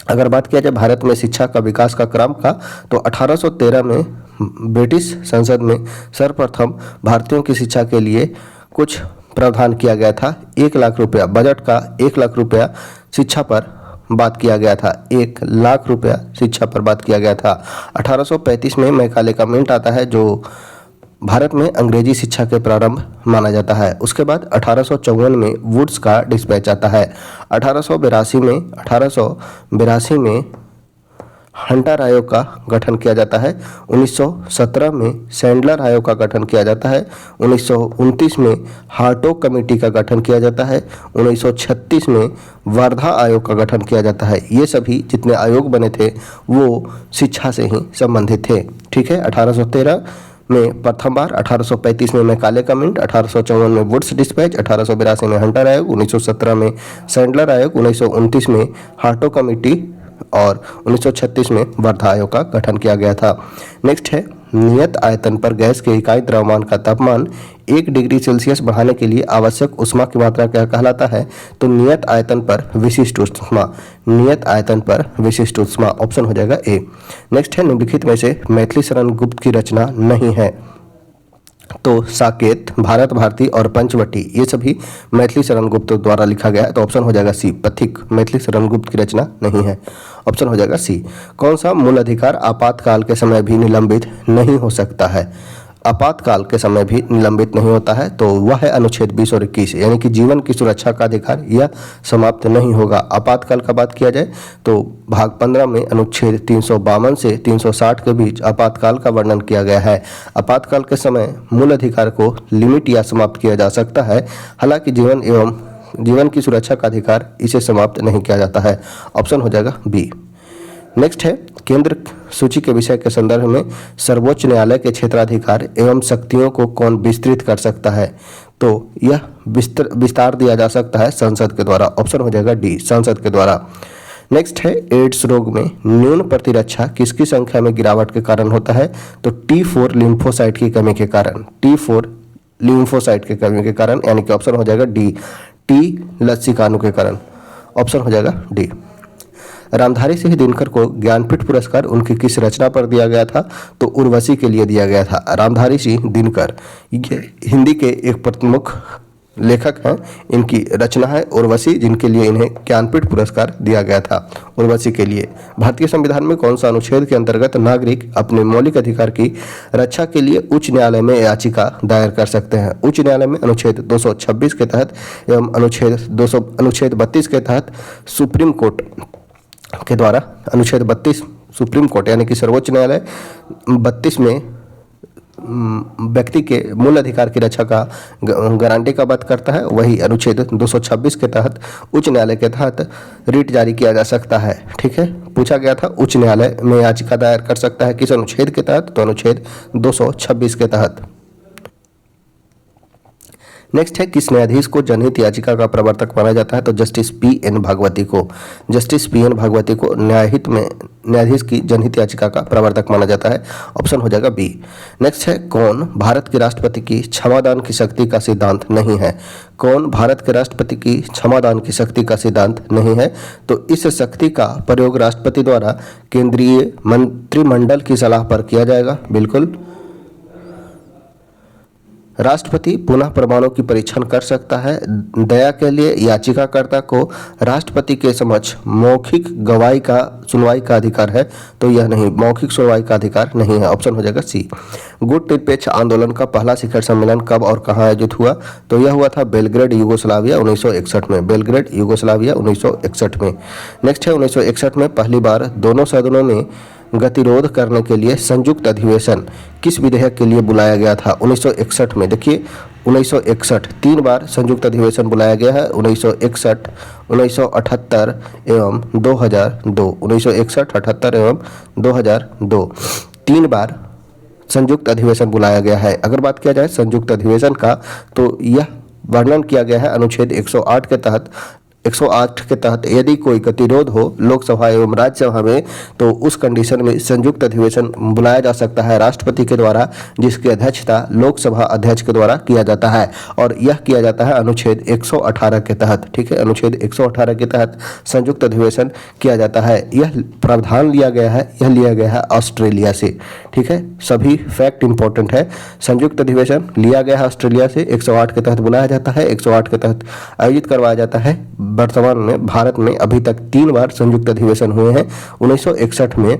A: अगर बात किया जाए भारत में शिक्षा का विकास का क्रम का तो 1813 में ब्रिटिश संसद में सर्वप्रथम भारतीयों की शिक्षा के लिए कुछ प्रावधान किया गया था। 1 लाख रुपया बजट का 1 लाख रुपया शिक्षा पर बात किया गया था, 1 लाख रुपया शिक्षा पर बात किया गया था। 1835 में मैकाले का मिंट आता है जो भारत में अंग्रेजी शिक्षा के प्रारंभ माना जाता है। उसके बाद 1854 में वुड्स का डिस्पैच आता है। 1882 में हंटर आयोग का गठन किया जाता है। 1917 में सैंडलर आयोग का गठन किया जाता है। 1929 में हार्टोग कमेटी का गठन किया जाता है। 1936 में वर्धा आयोग का गठन किया जाता है। ये सभी जितने आयोग बने थे वो शिक्षा से ही संबंधित थे। ठीक है, 1813 में प्रथम बार, 1835 में मैकाले का मिंट, 1854 में वुड्स डिस्पैच, 1882 में हंटर आयोग, 1917 में सैंडलर आयोग, 1929 में हार्टोग कमेटी और 1936 में वर्धा आयोग का गठन किया गया था। नेक्स्ट है नियत आयतन पर गैस के इकाई द्रव्यमान का तापमान 1 डिग्री सेल्सियस बढ़ाने के लिए आवश्यक ऊष्मा की मात्रा क्या कहलाता है? तो नियत आयतन पर विशिष्ट ऊष्मा, नियत आयतन पर विशिष्ट ऊष्मा, ऑप्शन हो जाएगा ए। नेक्स्ट है निम्नलिखित में से मैथिली शरण गुप्त की रचना नहीं है? तो साकेत, भारत भारती और पंचवटी ये सभी मैथिली शरण गुप्त द्वारा लिखा गया है, तो ऑप्शन हो जाएगा सी। पथिक मैथिली शरण गुप्त की रचना नहीं है, ऑप्शन हो जाएगा सी। कौन सा मूल अधिकार आपातकाल के समय भी निलंबित नहीं हो सकता है? आपातकाल के समय भी निलंबित नहीं होता है, तो वह है अनुच्छेद 20 और 21, यानी कि जीवन की सुरक्षा का अधिकार यह समाप्त नहीं होगा। आपातकाल का बात किया जाए तो भाग 15 में अनुच्छेद 352 से 360 के बीच आपातकाल का वर्णन किया गया है। आपातकाल के समय मूल अधिकार को लिमिट या समाप्त किया जा सकता है, हालांकि जीवन की सुरक्षा का अधिकार इसे समाप्त नहीं किया जाता है। ऑप्शन हो जाएगा बी। नेक्स्ट है केंद्र सूची के विषय के संदर्भ में सर्वोच्च न्यायालय के क्षेत्राधिकार एवं शक्तियों को कौन विस्तृत कर सकता है, तो यह विस्तार दिया जा सकता है संसद के द्वारा। ऑप्शन हो जाएगा डी, संसद के द्वारा। नेक्स्ट है एड्स रोग में न्यून प्रतिरक्षा किसकी संख्या में गिरावट के कारण होता है, तो T4 लिम्फोसाइट की कमी के कारण, T4 लिम्फोसाइट की कमी के कारण, यानी कि ऑप्शन हो जाएगा डी, टी लसीकाणु के कारण। ऑप्शन हो जाएगा डी। रामधारी सिंह दिनकर को ज्ञानपीठ पुरस्कार उनकी किस रचना पर दिया गया था, तो उर्वशी के लिए दिया गया था। रामधारी सिंह दिनकर ये हिंदी के एक प्रमुख लेखक हैं, इनकी रचना है उर्वशी, जिनके लिए इन्हें ज्ञानपीठ पुरस्कार दिया गया था, उर्वशी के लिए। भारतीय संविधान में कौन सा अनुच्छेद के अंतर्गत नागरिक अपने मौलिक अधिकार की रक्षा के लिए उच्च न्यायालय में याचिका दायर कर सकते हैं? उच्च न्यायालय में अनुच्छेद 226 के तहत एवं अनुच्छेद 32 के तहत सुप्रीम कोर्ट के द्वारा। अनुच्छेद 32 सुप्रीम कोर्ट यानी कि सर्वोच्च न्यायालय 32 में व्यक्ति के मूल अधिकार की रक्षा का गारंटी का बात करता है, वही अनुच्छेद 226 के तहत उच्च न्यायालय के तहत रिट जारी किया जा सकता है। ठीक है, पूछा गया था उच्च न्यायालय में याचिका दायर कर सकता है किस अनुच्छेद के तहत, तो अनुच्छेद 226 के तहत। नेक्स्ट है किस न्यायाधीश को जनहित याचिका का प्रवर्तक माना जाता है, तो जस्टिस P.N. भागवती को। Justice P.N. भागवती को न्यायाधीश की जनहित याचिका का प्रवर्तक माना जाता है। ऑप्शन हो जाएगा बी। नेक्स्ट है कौन भारत के राष्ट्रपति की क्षमादान की शक्ति का सिद्धांत नहीं है? कौन भारत के राष्ट्रपति की क्षमादान की शक्ति का सिद्धांत नहीं है, तो इस शक्ति का प्रयोग राष्ट्रपति द्वारा केंद्रीय मंत्रिमंडल की सलाह पर किया जाएगा। बिल्कुल, राष्ट्रपति पुनः प्रमाणों की परीक्षण कर सकता है। दया के लिए याचिकाकर्ता को राष्ट्रपति के समक्ष मौखिक गवाही का सुनवाई का अधिकार है, तो यह नहीं, मौखिक सुनवाई का अधिकार नहीं है। ऑप्शन हो जाएगा सी। गुट निरपेक्ष आंदोलन का पहला शिखर सम्मेलन कब और कहां आयोजित हुआ, तो यह हुआ था बेलग्रेड यूगोस्लाविया 1961 में। बेलग्रेड यूगोस्लाविया 1961 में। नेक्स्ट है 1961 में पहली बार दोनों सदनों में गतिरोध करने के लिए संयुक्त अधिवेशन किस विधेयक के लिए बुलाया गया था? 1961 में। देखिए 1961 3 बार संयुक्त अधिवेशन बुलाया गया है, 1961, 1978 एवं 2002। 1961, 78 एवं 2002 3 बार संयुक्त अधिवेशन बुलाया गया है। अगर बात किया जाए संयुक्त अधिवेशन का, तो यह वर्णन किया गया है अनुच्छेद 108 के तहत। 108 के तहत यदि कोई गतिरोध हो लोकसभा एवं राज्यसभा में, तो उस कंडीशन में संयुक्त अधिवेशन बुलाया जा सकता है राष्ट्रपति के द्वारा, जिसकी अध्यक्षता लोकसभा अध्यक्ष के द्वारा किया जाता है, और यह किया जाता है अनुच्छेद 118 के तहत। ठीक है, अनुच्छेद 118 के तहत संयुक्त अधिवेशन किया जाता है। यह प्रावधान लिया गया है ऑस्ट्रेलिया से। ठीक है, सभी फैक्ट इंपॉर्टेंट है। संयुक्त अधिवेशन लिया गया है ऑस्ट्रेलिया से, 108 के तहत बुलाया जाता है, 108 के तहत आयोजित करवाया जाता है। वर्तमान में भारत में अभी तक 3 बार संयुक्त अधिवेशन हुए हैं। 1961 में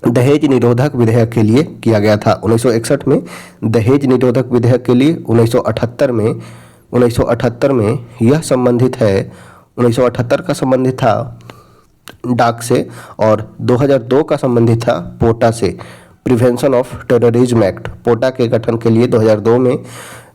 A: दहेज निरोधक विधेयक के लिए किया गया था। 1961 में दहेज निरोधक विधेयक के लिए, 1978 में यह संबंधित है, 1978 का संबंधित था डाक से, और 2002 का संबंधित था पोटा से। प्रिवेंशन ऑफ टेररिज्म एक्ट, पोटा के गठन के लिए 2002 में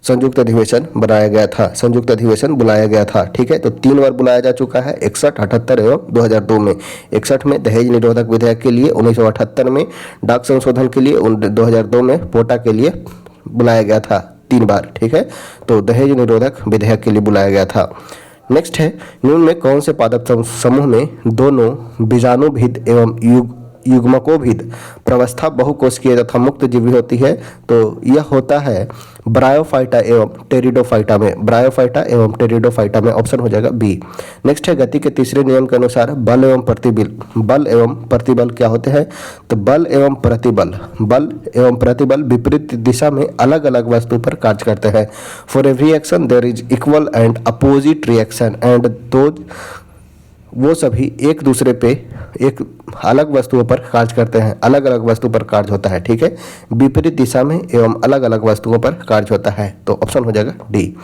A: संयुक्त अधिवेशन बनाया गया था, संयुक्त अधिवेशन बुलाया गया था। ठीक है, तो 3 बार बुलाया जा चुका है, 61, 78 एवं 2002 में। 61 में दहेज निरोधक विधेयक के लिए, 1978 में डाक संशोधन के लिए, 2002 में पोटा के लिए बुलाया गया था 3 बार। ठीक है, तो दहेज निरोधक विधेयक के लिए बुलाया गया था। नेक्स्ट है निम्न में कौन से पादप समूह में दोनों बीजाणुभिद एवं युग्मकोभिद प्रवस्था बहुकोशिकीय तथा मुक्त जीवी होती है, तो यह होता है ब्रायोफाइटा एवं टेरिडोफाइटा में। ब्रायोफाइटा एवं टेरिडोफाइटा में। ऑप्शन हो जाएगा बी। नेक्स्ट है गति के तीसरे नियम के अनुसार बल एवं प्रतिबल क्या होते हैं, तो बल एवं प्रतिबल विपरीत दिशा में अलग अलग वस्तु पर कार्य करते हैं। For every action there is equal and opposite reaction and those वो सभी एक दूसरे पे एक अलग वस्तुओं पर कार्य करते हैं, अलग अलग वस्तु पर कार्य होता है, ठीक है। विपरीत दिशा में एवं अलग अलग वस्तुओं पर कार्य होता है, तो ऑप्शन हो जाएगा डी।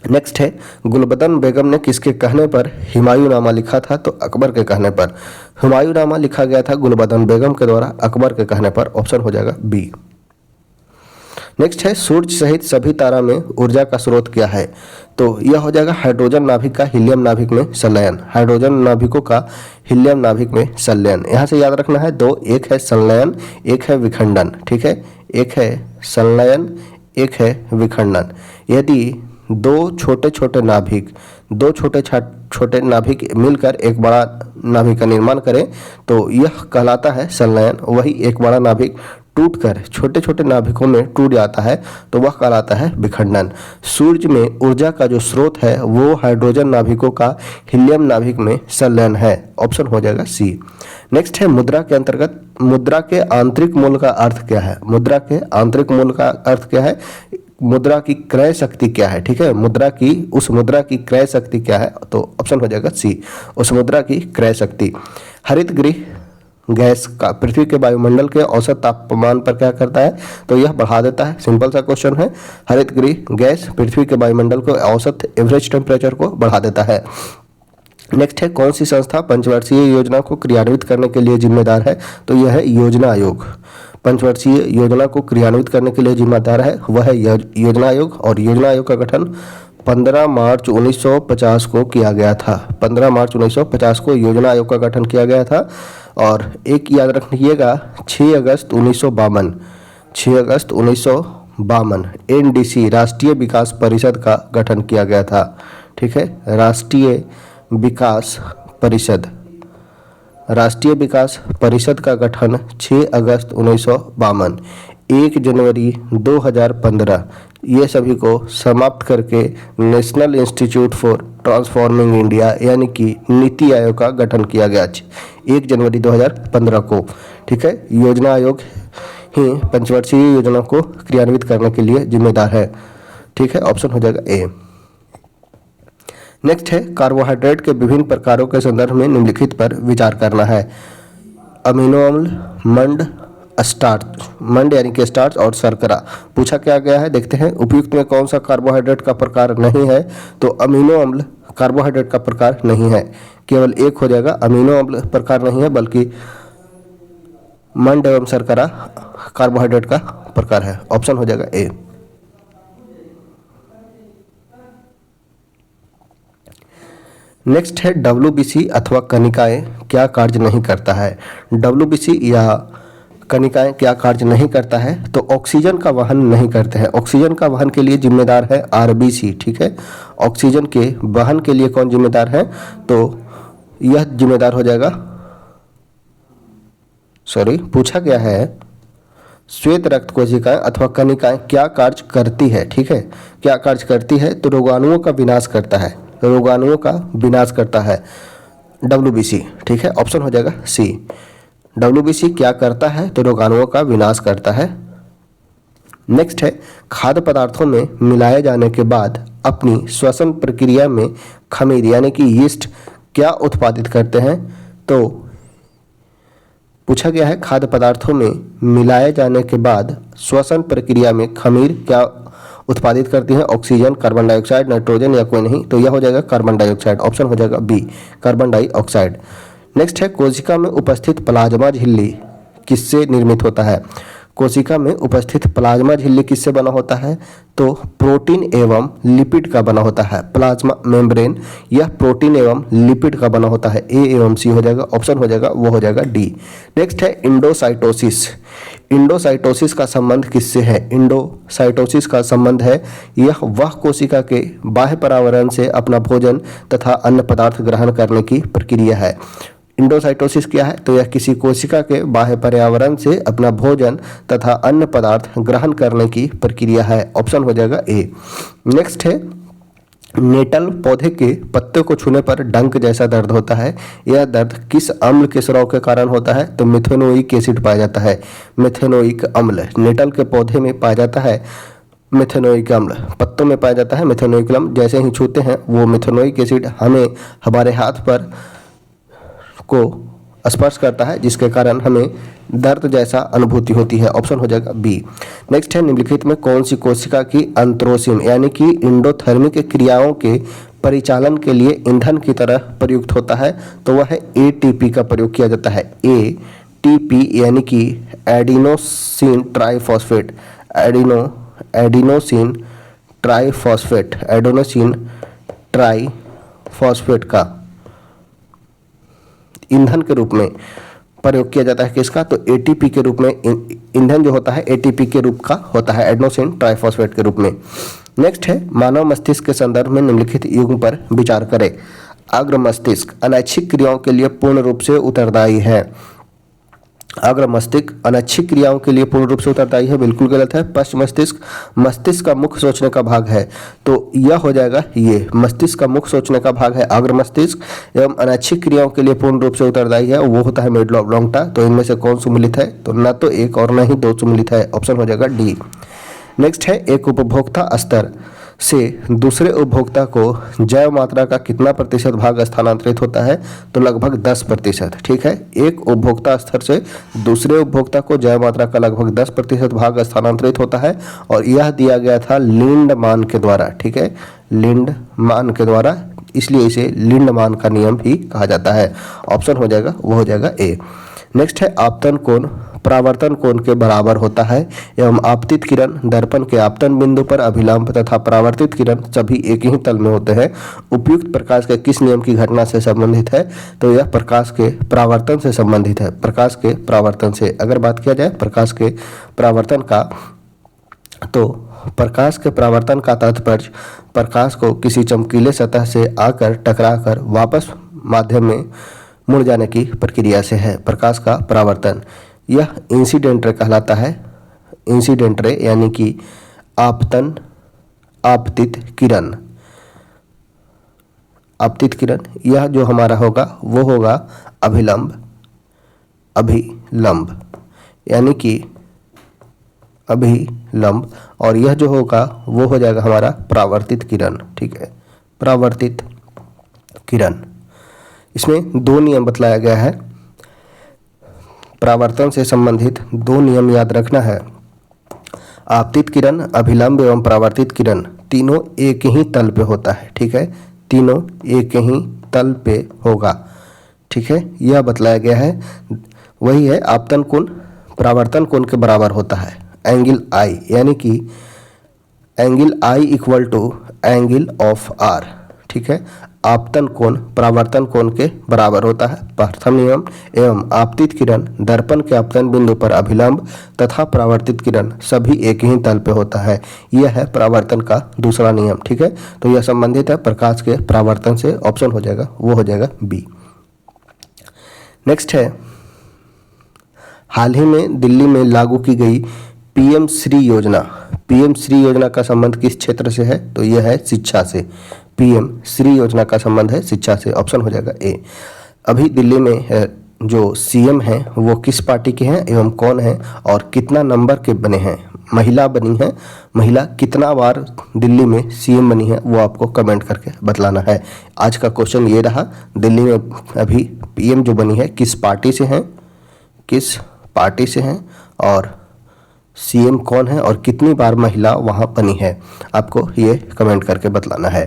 A: नेक्स्ट है, गुलबदन बेगम ने किसके कहने पर हुमायूंनामा लिखा था? तो अकबर के कहने पर हुमायूंनामा लिखा गया था गुलबदन बेगम के द्वारा अकबर के कहने पर, ऑप्शन हो जाएगा बी। नेक्स्ट है, सूर्य सहित सभी तारा में ऊर्जा का स्रोत क्या है? तो यह हो जाएगा हाइड्रोजन नाभिक का हीलियम नाभिक में संलयन, हाइड्रोजन नाभिकों का हीलियम नाभिक में संलयन। यहाँ से याद रखना है दो, एक है संलयन, एक है विखंडन, ठीक है। एक है संलयन, एक है विखंडन। यदि दो छोटे छोटे नाभिक मिलकर एक बड़ा नाभिक का निर्माण करें तो यह कहलाता है संलयन। वही एक बड़ा नाभिक टूटकर छोटे छोटे नाभिकों में टूट जाता है तो वह कहलाता है विखंडन। सूर्य में ऊर्जा का जो स्रोत है वो हाइड्रोजन नाभिकों का हीलियम नाभिक में संलयन है, ऑप्शन हो जाएगा सी। नेक्स्ट है, मुद्रा के अंतर्गत मुद्रा के आंतरिक मूल्य का अर्थ क्या है? मुद्रा के आंतरिक मूल्य का अर्थ क्या है? मुद्रा की क्रय शक्ति क्या है, ठीक है। उस मुद्रा की क्रय शक्ति क्या है? तो ऑप्शन हो जाएगा सी, उस मुद्रा की क्रय शक्ति। हरित गृह गैस का पृथ्वी के वायुमंडल के औसत तापमान पर क्या करता है? तो यह बढ़ा देता है। सिंपल सा क्वेश्चन है, हरित गृह गैस पृथ्वी के वायुमंडल को औसत एवरेज टेम्परेचर को बढ़ा देता है। नेक्स्ट है, कौन सी संस्था पंचवर्षीय योजना को क्रियान्वित करने के लिए जिम्मेदार है? तो यह है योजना आयोग। पंचवर्षीय योजना को क्रियान्वित करने के लिए जिम्मेदार है वह है योजना आयोग, और योजना आयोग का गठन 15 मार्च 1950 को किया गया था। 15 मार्च 1950 को योजना आयोग का गठन किया गया था। और एक याद रखिएगा, 6 अगस्त 1952 एनडीसी राष्ट्रीय विकास परिषद का गठन किया गया था, ठीक है। राष्ट्रीय विकास परिषद का गठन 6 अगस्त 1952। 1 जनवरी 2015 ये सभी को समाप्त करके national institute for transforming India यानी कि नीति आयोग का गठन किया गया 1 जनवरी 2015 को, ठीक है। योजना आयोग ही पंचवर्षीय योजना को क्रियान्वित करने के लिए जिम्मेदार है, ठीक है। ऑप्शन हो जाएगा ए। नेक्स्ट है, कार्बोहाइड्रेट के विभिन्न प्रकारों के संदर्भ में निम्नलिखित पर विचार करना है। अमीनो अम्ल, मंड यानी कि स्टार्च और शर्करा पूछा क्या गया है, देखते हैं। उपयुक्त में कौन सा कार्बोहाइड्रेट का प्रकार नहीं है? तो अमीनो अम्ल कार्बोहाइड्रेट का प्रकार नहीं है, केवल एक हो जाएगा। अमीनो अम्ल प्रकार नहीं है बल्कि मंड एवं शर्करा कार्बोहाइड्रेट का प्रकार है, ऑप्शन हो जाएगा ए। नेक्स्ट है, WBC अथवा कनिकाएं क्या कार्य नहीं करता है? WBC या कनिकाएं क्या कार्य नहीं करता है? तो ऑक्सीजन का वहन नहीं करते हैं। ऑक्सीजन का वहन के लिए जिम्मेदार है RBC, ठीक है। ऑक्सीजन के वहन के लिए कौन जिम्मेदार है? तो यह जिम्मेदार हो जाएगा, पूछा गया है श्वेत रक्त कोशिकाएं अथवा कनिकाएं क्या कार्य करती है, ठीक है। क्या कार्य करती है? तो रोगाणुओं का विनाश करता है, रोगाणुओं का विनाश करता है WBC, ठीक है। ऑप्शन हो जाएगा सी। WBC क्या करता है? तो रोगाणुओं का विनाश करता है। नेक्स्ट है, खाद्य पदार्थों में मिलाए जाने के बाद अपनी श्वसन प्रक्रिया में खमीर यानी कि यीस्ट क्या उत्पादित करते हैं? तो पूछा गया है खाद्य पदार्थों में मिलाए जाने के बाद श्वसन प्रक्रिया में खमीर क्या उत्पादित करती है? ऑक्सीजन, कार्बन डाइऑक्साइड, नाइट्रोजन या कोई नहीं? तो यह हो जाएगा कार्बन डाइऑक्साइड, ऑप्शन हो जाएगा बी, कार्बन डाइऑक्साइड। नेक्स्ट है, कोशिका में उपस्थित प्लाज्मा झिल्ली किससे निर्मित होता है? कोशिका में उपस्थित प्लाज्मा झिल्ली किससे बना होता है? तो प्रोटीन एवं लिपिड का बना होता है। प्लाज्मा मेम्ब्रेन यह प्रोटीन एवं लिपिड का बना होता है। ए एवं सी हो जाएगा, ऑप्शन हो जाएगा वो हो जाएगा डी। नेक्स्ट है, इंडोसाइटोसिस। इंडोसाइटोसिस का संबंध किससे है? इंडोसाइटोसिस का संबंध है यह वह कोशिका के बाह्य पर्यावरण से अपना भोजन तथा अन्य पदार्थ ग्रहण करने की प्रक्रिया है। इंडोसाइटोसिस क्या है? तो यह किसी कोशिका के बाह्य पर्यावरण से अपना भोजन तथा अन्य पदार्थ ग्रहण करने की प्रक्रिया है, ऑप्शन हो जाएगा ए। नेक्स्ट है, नेटल पौधे के पत्ते को छूने पर डंक जैसा दर्द होता है। यह दर्द किस अम्ल के स्राव के कारण होता है? तो मिथेनोइक एसिड पाया जाता है। मिथेनोइक अम्ल नेटल के पौधे में पाया जाता है। मेथेनोइक अम्ल पत्तों में पाया जाता है। मेथेनोइक अम्ल जैसे ही छूते हैं वो मेथेनोइक एसिड हमें हमारे हाथ पर को स्पर्श करता है, जिसके कारण हमें दर्द जैसा अनुभूति होती है। ऑप्शन हो जाएगा बी। नेक्स्ट है, निम्नलिखित में कौन सी कोशिका की अंतरोसिन यानी कि इंडोथर्मिक क्रियाओं के परिचालन के लिए ईंधन की तरह प्रयुक्त होता है? तो वह है एटीपी का प्रयोग किया जाता है। एटीपी यानी कि एडिनोसिन ट्राइफॉस्फेट, एडिनोसिन ट्राइफॉस्फेट का ईंधन के रूप में प्रयोग किया जाता है। किसका? तो एटीपी के रूप में ईंधन जो होता है एटीपी के रूप का होता है, एडेनोसिन ट्राइफॉस्फेट के रूप में। नेक्स्ट है, मानव मस्तिष्क के संदर्भ में निम्नलिखित युग्म पर विचार करें। अग्र मस्तिष्क अनैच्छिक क्रियाओं के लिए पूर्ण रूप से उत्तरदायी है। अग्र मस्तिष्क अनैच्छिक क्रियाओं के लिए पूर्ण रूप से उत्तरदायी है, बिल्कुल गलत है। पश्च मस्तिष्क मस्तिष्क का मुख्य सोचने का भाग है, तो यह हो जाएगा ये। मस्तिष्क का मुख्य सोचने का भाग है अग्र मस्तिष्क एवं अनैच्छिक क्रियाओं के लिए पूर्ण रूप से उत्तरदायी है, वो होता है मेडुला ऑब्लोंगटा। तो इनमें से कौन सुमेलित है? तो न तो एक और न ही दो सुमेलित है। ऑप्शन हो जाएगा डी। नेक्स्ट है, एक उपभोक्ता स्तर से दूसरे उपभोक्ता को जैव मात्रा का कितना प्रतिशत भाग स्थानांतरित होता है? तो लगभग 10%। ठीक है, एक उपभोक्ता स्तर से दूसरे उपभोक्ता को जैव मात्रा का लगभग 10% भाग स्थानांतरित होता है, और यह दिया गया था लिंडमान के द्वारा। ठीक है, लिंडमान के द्वारा, इसलिए इसे लिंडमान का नियम भी कहा जाता है। ऑप्शन हो जाएगा, वो हो जाएगा ए। नेक्स्ट है, आपतन कोण परावर्तन कोण के बराबर होता है एवं आपतित किरण दर्पण के आपतन बिंदु पर अभिलंब तथा परावर्तित किरण सभी एक ही तल में होते हैं। उपयुक्त प्रकाश के किस नियम की घटना से संबंधित है? तो यह प्रकाश के परावर्तन से संबंधित है। प्रकाश के परावर्तन से अगर बात किया जाए प्रकाश के परावर्तन का, तो प्रकाश के परावर्तन का तात्पर्य प्रकाश को किसी चमकीले सतह से आकर टकराकर वापस माध्यम में मुड़ जाने की प्रक्रिया से है। प्रकाश का परावर्तन यह इंसिडेंट रे कहलाता है। इंसिडेंट रे यानी कि आपतन, आपतित किरण, आपतित किरण। यह जो हमारा होगा वो होगा अभिलंब, अभिलंब यानी कि अभिलंब, और यह जो होगा वो हो जाएगा हमारा परावर्तित किरण। ठीक है, परावर्तित किरण। इसमें दो नियम बतलाया गया है। परावर्तन से संबंधित दो नियम याद रखना है। आपतित किरण, अभिलंब एवं परावर्तित किरण तीनों एक ही तल पे होता है। ठीक है, तीनों एक ही तल पे होगा। ठीक है, यह बतलाया गया है। वही है, आपतन कोण परावर्तन कोण के बराबर होता है, एंगल आई, यानी कि angle I equal to angle of R. ठीक है, आपतन कोण परावर्तन कोण के बराबर होता है, प्रथम नियम। एवं आपतित किरण दर्पण के आपतन बिंदु पर अभिलंब तथा परावर्तित किरण सभी एक ही तल पे होता है, यह है परावर्तन का दूसरा नियम। ठीक है, तो यह संबंधित है प्रकाश के परावर्तन से। ऑप्शन हो जाएगा, वो हो जाएगा बी। नेक्स्ट है, हाल ही में दिल्ली में लागू की गई पीएम श्री योजना। पीएम श्री योजना का संबंध किस क्षेत्र से है? तो यह है शिक्षा से। पीएम श्री योजना का संबंध है शिक्षा से। ऑप्शन हो जाएगा ए। अभी दिल्ली में जो सीएम हैं वो किस पार्टी के हैं एवं कौन है और कितना नंबर के बने हैं? महिला बनी है। महिला कितना बार दिल्ली में सीएम बनी है वो आपको कमेंट करके बतलाना है। आज का क्वेश्चन ये रहा, दिल्ली में अभी पीएम जो बनी है किस पार्टी से हैं, किस पार्टी से हैं, और सीएम कौन है और कितनी बार महिला वहां बनी है, आपको ये कमेंट करके बतलाना है।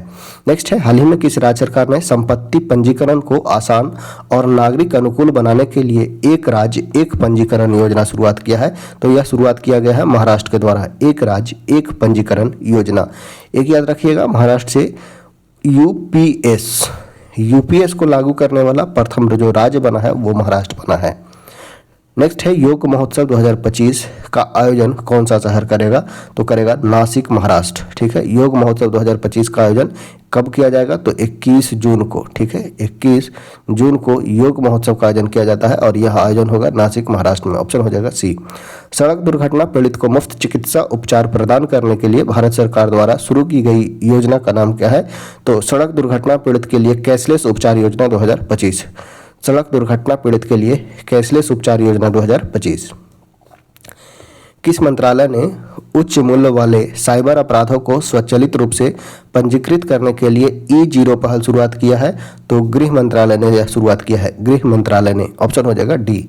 A: नेक्स्ट है, हाल ही में किस राज्य सरकार ने संपत्ति पंजीकरण को आसान और नागरिक अनुकूल बनाने के लिए एक राज्य एक पंजीकरण योजना शुरुआत किया है? तो यह शुरुआत किया गया है महाराष्ट्र के द्वारा, एक राज्य एक पंजीकरण योजना। एक याद रखिएगा, महाराष्ट्र से यूपीएस को लागू करने वाला प्रथम जो राज्य बना है वो महाराष्ट्र बना है। नेक्स्ट है, योग महोत्सव 2025 का आयोजन कौन सा शहर करेगा? तो करेगा नासिक, महाराष्ट्र। ठीक है, योग महोत्सव 2025 का आयोजन कब किया जाएगा? तो 21 जून को। ठीक है, 21 जून को योग महोत्सव का आयोजन किया जाता है और यह आयोजन होगा नासिक, महाराष्ट्र में। ऑप्शन हो जाएगा सी। सड़क दुर्घटना पीड़ित को मुफ्त चिकित्सा उपचार प्रदान करने के लिए भारत सरकार द्वारा शुरू की गई योजना का नाम क्या है? तो सड़क दुर्घटना पीड़ित के लिए कैशलेस उपचार योजना 2025। सड़क दुर्घटना पीड़ित के लिए कैशलेस उपचार योजना 2025। किस मंत्रालय ने उच्च मूल्य वाले साइबर अपराधों को स्वचालित रूप से पंजीकृत करने के लिए E0 पहल शुरुआत किया है। तो गृह मंत्रालय ने यह शुरुआत किया है, गृह मंत्रालय ने। ऑप्शन हो जाएगा डी।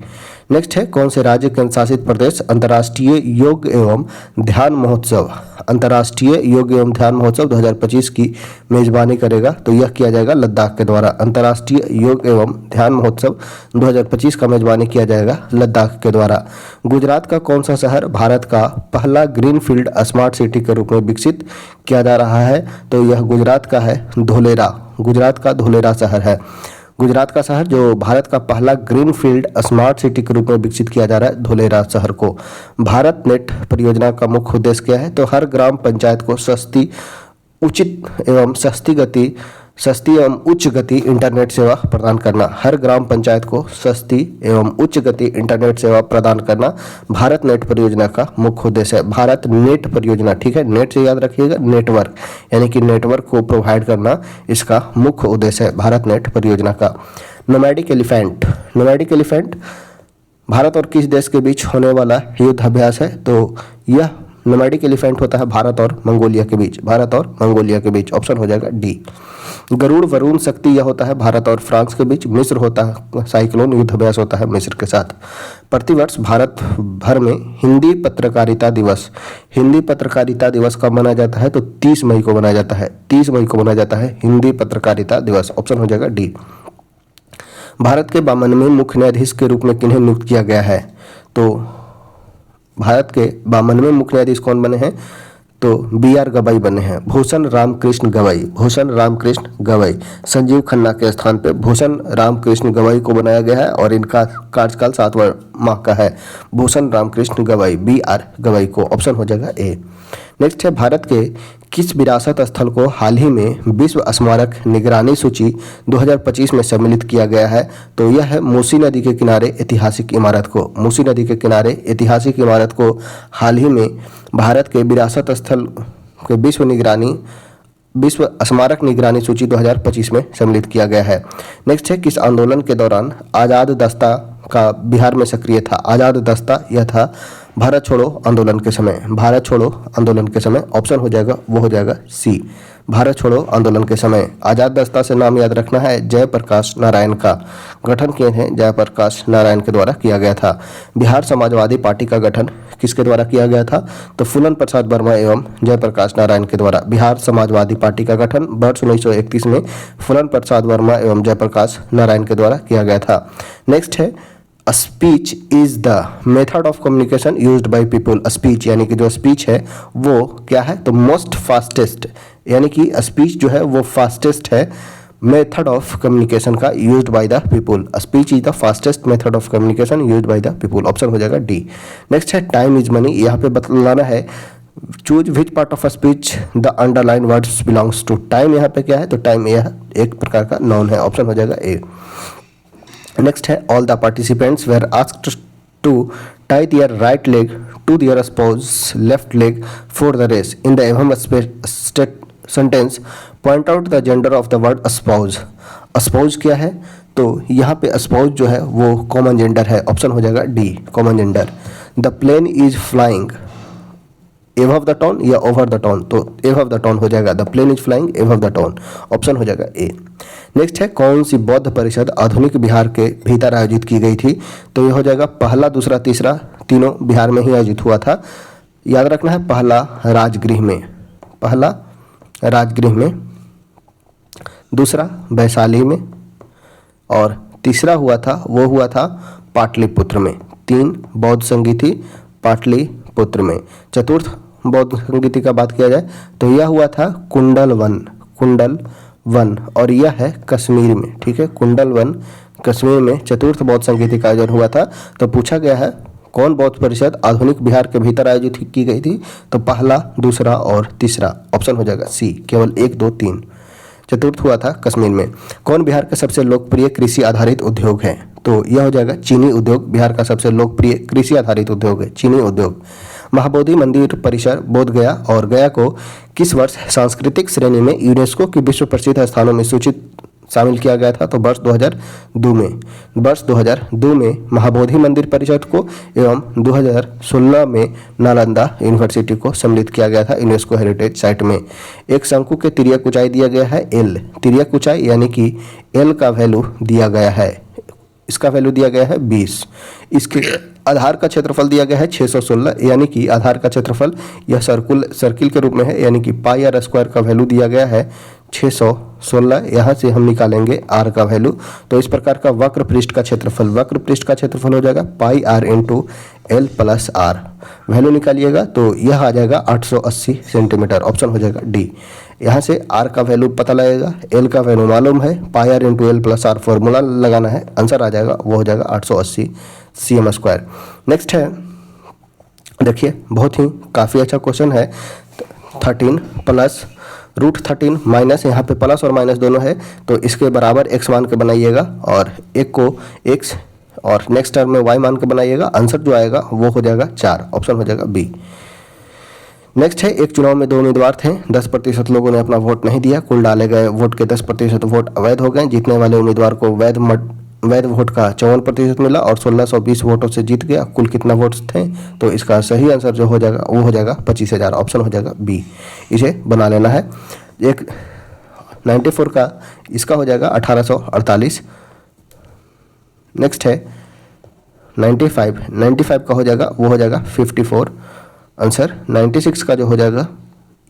A: नेक्स्ट है, कौन से राज्य केंद्र शासित प्रदेश अंतर्राष्ट्रीय योग एवं ध्यान महोत्सव अंतर्राष्ट्रीय योग एवं ध्यान महोत्सव 2025 की मेजबानी करेगा? तो यह किया जाएगा लद्दाख के द्वारा। अंतर्राष्ट्रीय योग एवं ध्यान महोत्सव 2025 का मेजबानी किया जाएगा लद्दाख के द्वारा। गुजरात का कौन सा शहर भारत का पहला ग्रीनफील्ड स्मार्ट सिटी के रूप में विकसित किया जा रहा है? तो यह गुजरात का है धोलेरा। गुजरात का धोलेरा शहर है। गुजरात का शहर जो भारत का पहला ग्रीनफील्ड स्मार्ट सिटी के रूप में विकसित किया जा रहा है धोलेरा शहर को। भारत नेट परियोजना का मुख्य उद्देश्य क्या है? तो हर ग्राम पंचायत को सस्ती एवं उच्च गति इंटरनेट सेवा प्रदान करना। हर ग्राम पंचायत को सस्ती एवं उच्च गति इंटरनेट सेवा प्रदान करना भारत नेट परियोजना का मुख्य उद्देश्य है। भारत नेट परियोजना, ठीक है, नेट से याद रखिएगा, नेटवर्क, यानी कि नेटवर्क को प्रोवाइड करना इसका मुख्य उद्देश्य है भारत नेट परियोजना का। Nomadic elephant, nomadic elephant Bharat और किस देश के बीच होने वाला युद्ध अभ्यास है? तो यह नोमैडिक एलिफेंट होता है भारत और मंगोलिया के बीच, भारत और मंगोलिया के बीच। ऑप्शन हो जाएगा डी। गरुड़ वरुण शक्ति यह होता है भारत और फ्रांस के बीच। मिस्र होता है साइक्लोन युद्ध अभ्यास होता है मिस्र के साथ। प्रतिवर्ष भारत भर में हिंदी पत्रकारिता दिवस कब मनाया जाता है? तो 30 मई को मनाया जाता है। 30 मई को मनाया जाता है हिंदी पत्रकारिता दिवस। ऑप्शन हो जाएगा डी। भारत के 52वें मुख्य न्यायाधीश के रूप में किन्हें नियुक्त किया गया है? तो भारत के 52वें मुख्य न्यायाधीश कौन बने हैं? तो BR गवाई बने हैं, भूषण रामकृष्ण गवाई। भूषण रामकृष्ण गवाई संजीव खन्ना के स्थान पे भूषण रामकृष्ण गवाई को बनाया गया है और इनका कार्यकाल 7 माह का है। भूषण रामकृष्ण गवाई, BR गवाई को। ऑप्शन हो जाएगा ए। नेक्स्ट है, भारत के किस विरासत स्थल को हाल ही में विश्व स्मारक निगरानी सूची 2025 में सम्मिलित किया गया है? तो यह है मूसी नदी के किनारे ऐतिहासिक इमारत को। मूसी नदी के किनारे ऐतिहासिक इमारत को हाल ही में भारत के विरासत स्थल के विश्व स्मारक निगरानी सूची 2025 में सम्मिलित किया गया है। नेक्स्ट है, किस आंदोलन के दौरान आज़ाद दस्ता का बिहार में सक्रिय था? आज़ाद दस्ता यह था भारत छोड़ो आंदोलन के समय। भारत छोड़ो आंदोलन के समय। ऑप्शन हो जाएगा, वो हो जाएगा सी, भारत छोड़ो आंदोलन के समय। आज़ाद दस्ता से नाम याद रखना है, जयप्रकाश नारायण का गठन किए हैं, जयप्रकाश नारायण के द्वारा किया गया था। बिहार समाजवादी पार्टी का गठन किसके द्वारा किया गया था? तो फूलन प्रसाद वर्मा एवं जयप्रकाश नारायण के द्वारा। बिहार समाजवादी पार्टी का गठन वर्ष 1931 में फूलन प्रसाद वर्मा एवं जयप्रकाश नारायण के द्वारा किया गया था। नेक्स्ट है, speech is the method of communication used by people. Speech यानी कि जो स्पीच है वो क्या है? तो मोस्ट फास्टेस्ट, यानी कि स्पीच जो है वो फास्टेस्ट है मेथड ऑफ कम्युनिकेशन का used by the people. Speech is the fastest method of communication used by the people. Option हो जाएगा डी। नेक्स्ट है, टाइम इज मनी। यहाँ पे बतलाना है, choose which part of speech the underline words belongs to. Time यहाँ पे क्या है? तो टाइम यह एक प्रकार का नाउन है। ऑप्शन हो जाएगा ए। नेक्स्ट है, all the participants were asked to tie their right leg to their spouse left leg for the race. In the above sentence, point out the gender of the word spouse. spouse क्या है? तो यहाँ पे spouse जो है वो common gender है। Option हो जाएगा D, common gender. The plane is flying above the town या ओवर द टॉन? तो एबव द टॉन हो जाएगा। The plane is flying above the town. Option हो जाएगा ए। नेक्स्ट है, कौन सी बौद्ध परिषद आधुनिक बिहार के भीतर आयोजित की गई थी? तो ये हो जाएगा पहला, दूसरा, तीसरा, तीनों बिहार में ही आयोजित हुआ था। याद रखना है, पहला राजगृह में, पहला राजगृह में, दूसरा वैशाली में और तीसरा हुआ था पाटलिपुत्र में। 3 बौद्ध संगीति पाटलिपुत्र में। चतुर्थ बौद्ध संगीति का बात किया जाए तो यह हुआ था कुंडल वन और यह है कश्मीर में, ठीक है, कुंडल वन कश्मीर में चतुर्थ बौद्ध संगीति का आयोजन हुआ था। तो पूछा गया है कौन बौद्ध परिषद आधुनिक बिहार के भीतर आयोजित की गई थी? तो पहला, दूसरा और तीसरा। ऑप्शन हो जाएगा सी, केवल 1, 2, 3। चतुर्थ हुआ था कश्मीर में। कौन बिहार का सबसे लोकप्रिय कृषि आधारित उद्योग है? तो यह हो जाएगा चीनी उद्योग। बिहार का सबसे लोकप्रिय कृषि आधारित उद्योग है चीनी उद्योग। महाबोधि मंदिर परिसर बोधगया और गया को किस वर्ष सांस्कृतिक श्रेणी में यूनेस्को की विश्व प्रसिद्ध स्थानों में शामिल किया गया था? तो वर्ष 2002 में महाबोधि मंदिर परिषद को एवं 2016 में नालंदा यूनिवर्सिटी को सम्मिलित किया गया था यूनेस्को हेरिटेज साइट में। एक शंकु के तिर्यक ऊंचाई दिया गया है L, तिर्यक ऊंचाई यानी कि L का वैल्यू दिया गया है, इसका वैल्यू दिया गया है 20। इसके आधार का क्षेत्रफल दिया गया है 616, यानी कि आधार का क्षेत्रफल यह सर्किल के रूप में है, यानी कि पाई आर स्क्वायर का वैल्यू दिया गया है 616। यहाँ से हम निकालेंगे आर का वैल्यू। तो इस प्रकार का वक्र पृष्ठ का क्षेत्रफल हो जाएगा pi r into l plus r. Value निकालिएगा तो यह आ जाएगा 880 सेंटीमीटर, ऑप्शन हो जाएगा डी। यहाँ से आर का वैल्यू पता लगेगा, एल का वैल्यू मालूम है, pi r into l plus r formula लगाना है, आंसर आ जाएगा वो हो जाएगा 880 cm स्क्वायर। नेक्स्ट है, देखिए बहुत ही काफ़ी अच्छा क्वेश्चन है। 13 प्लस रूट 13 माइनस, यहाँ पे प्लस और माइनस दोनों है तो इसके बराबर x मान के बनाइएगा और एक को x और नेक्स्ट टर्म में y मान के बनाइएगा। आंसर जो आएगा वो हो जाएगा 4, ऑप्शन हो जाएगा बी। नेक्स्ट है, एक चुनाव में 2 उम्मीदवार थे, 10% लोगों ने अपना वोट नहीं दिया, कुल डाले गए वोट के 10% वोट अवैध हो गए। जीतने वाले उम्मीदवार को वैध वोट का 54% मिला और 1620 वोटों से जीत गया। कुल कितना वोट्स थे? तो इसका सही आंसर जो हो जाएगा वो हो जाएगा 25,000, ऑप्शन हो जाएगा बी। इसे बना लेना है। एक 94 का इसका हो जाएगा 1848। नेक्स्ट है 95 का हो जाएगा वो हो जाएगा 54 आंसर। 96 का जो हो जाएगा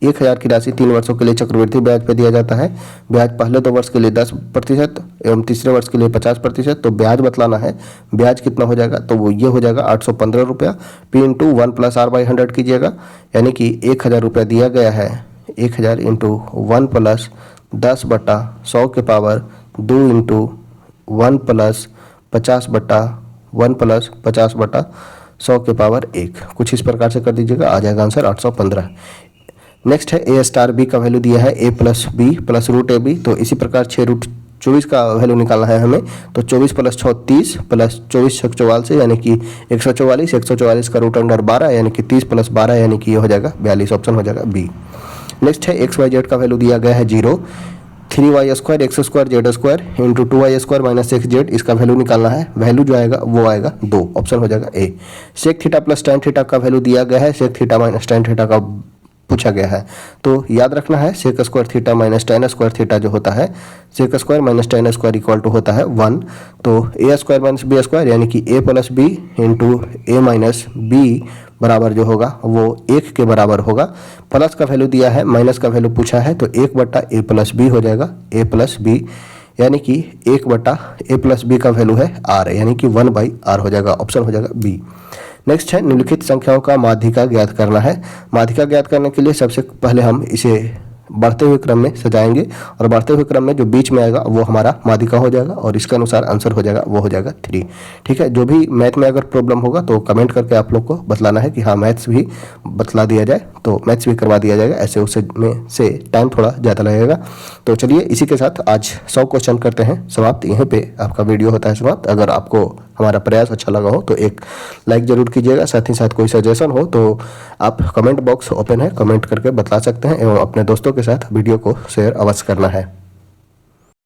A: 1000 की राशि 3 वर्षों के लिए चक्रवृद्धि ब्याज पे दिया जाता है। ब्याज पहले 2 वर्ष के लिए 10% एवं तीसरे वर्ष के लिए 50%। तो ब्याज बतलाना है, ब्याज कितना हो जाएगा? तो वो ये हो जाएगा 815 रुपया। P into 1 plus R by 100 कीजिएगा, यानी कि 1000 रुपया दिया गया है। 1000 इंटू 1 प्लस 10/100 के पावर 2 इंटू 1 प्लस 50/1 प्लस 50/100 के पावर 1, कुछ इस प्रकार से कर दीजिएगा, आ जाएगा आंसर 815। नेक्स्ट है ए स्टार बी का वैल्यू दिया है a plus B plus root A B. तो इसी प्रकार 6√24 का वैल्यू निकालना है हमें। तो 24 प्लस 6 30 प्लस 24 6 44 यानी कि 144। 144 का रूट अंडर 12 यानी कि 30 प्लस 12 यानी कि ये हो जाएगा 42, ऑप्शन हो जाएगा बी। नेक्स्ट है एक्स वाई जेड का वैल्यू दिया गया है 0, 3y square x square Z square into 2y square minus x Z. इसका वैल्यू निकालना है, वैल्यू जो आएगा वो आएगा 2, ऑप्शन हो जाएगा A. Sec theta plus tan theta का वैल्यू दिया गया है, sec theta minus tan theta का पूछा गया है। तो याद रखना है sec square theta minus tan square theta जो होता है, sec square minus tan square equal to होता है 1। तो A square minus B square यानी कि A plus B into A minus B बराबर जो होगा वो 1 के बराबर होगा। प्लस का वैल्यू दिया है, माइनस का वैल्यू पूछा है, तो 1/a प्लस बी हो जाएगा, a प्लस बी यानी कि 1/a प्लस बी का वैल्यू है r, यानी कि 1/r हो जाएगा, ऑप्शन हो जाएगा बी। नेक्स्ट है निम्नलिखित संख्याओं का माध्यिका ज्ञात करना है। माध्यिका ज्ञात करने के लिए सबसे पहले हम इसे बढ़ते हुए क्रम में सजाएंगे और बढ़ते हुए क्रम में जो बीच में आएगा वो हमारा माध्यिका हो जाएगा और इसके अनुसार आंसर हो जाएगा वो हो जाएगा 3। ठीक है, जो भी मैथ में अगर प्रॉब्लम होगा तो कमेंट करके आप लोग को बतलाना है कि हाँ मैथ्स भी बतला दिया जाए, तो मैथ्स भी करवा दिया जाएगा। ऐसे उससे में से टाइम थोड़ा ज़्यादा लगेगा। तो चलिए इसी के साथ आज 100 क्वेश्चन करते हैं समाप्त। यहीं पे आपका वीडियो होता है समाप्त। अगर आपको हमारा प्रयास अच्छा लगा हो तो एक लाइक जरूर कीजिएगा। साथ ही साथ कोई सजेशन हो तो आप कमेंट बॉक्स ओपन है, कमेंट करके बता सकते हैं एवं अपने दोस्तों के साथ वीडियो को शेयर अवश्य करना है।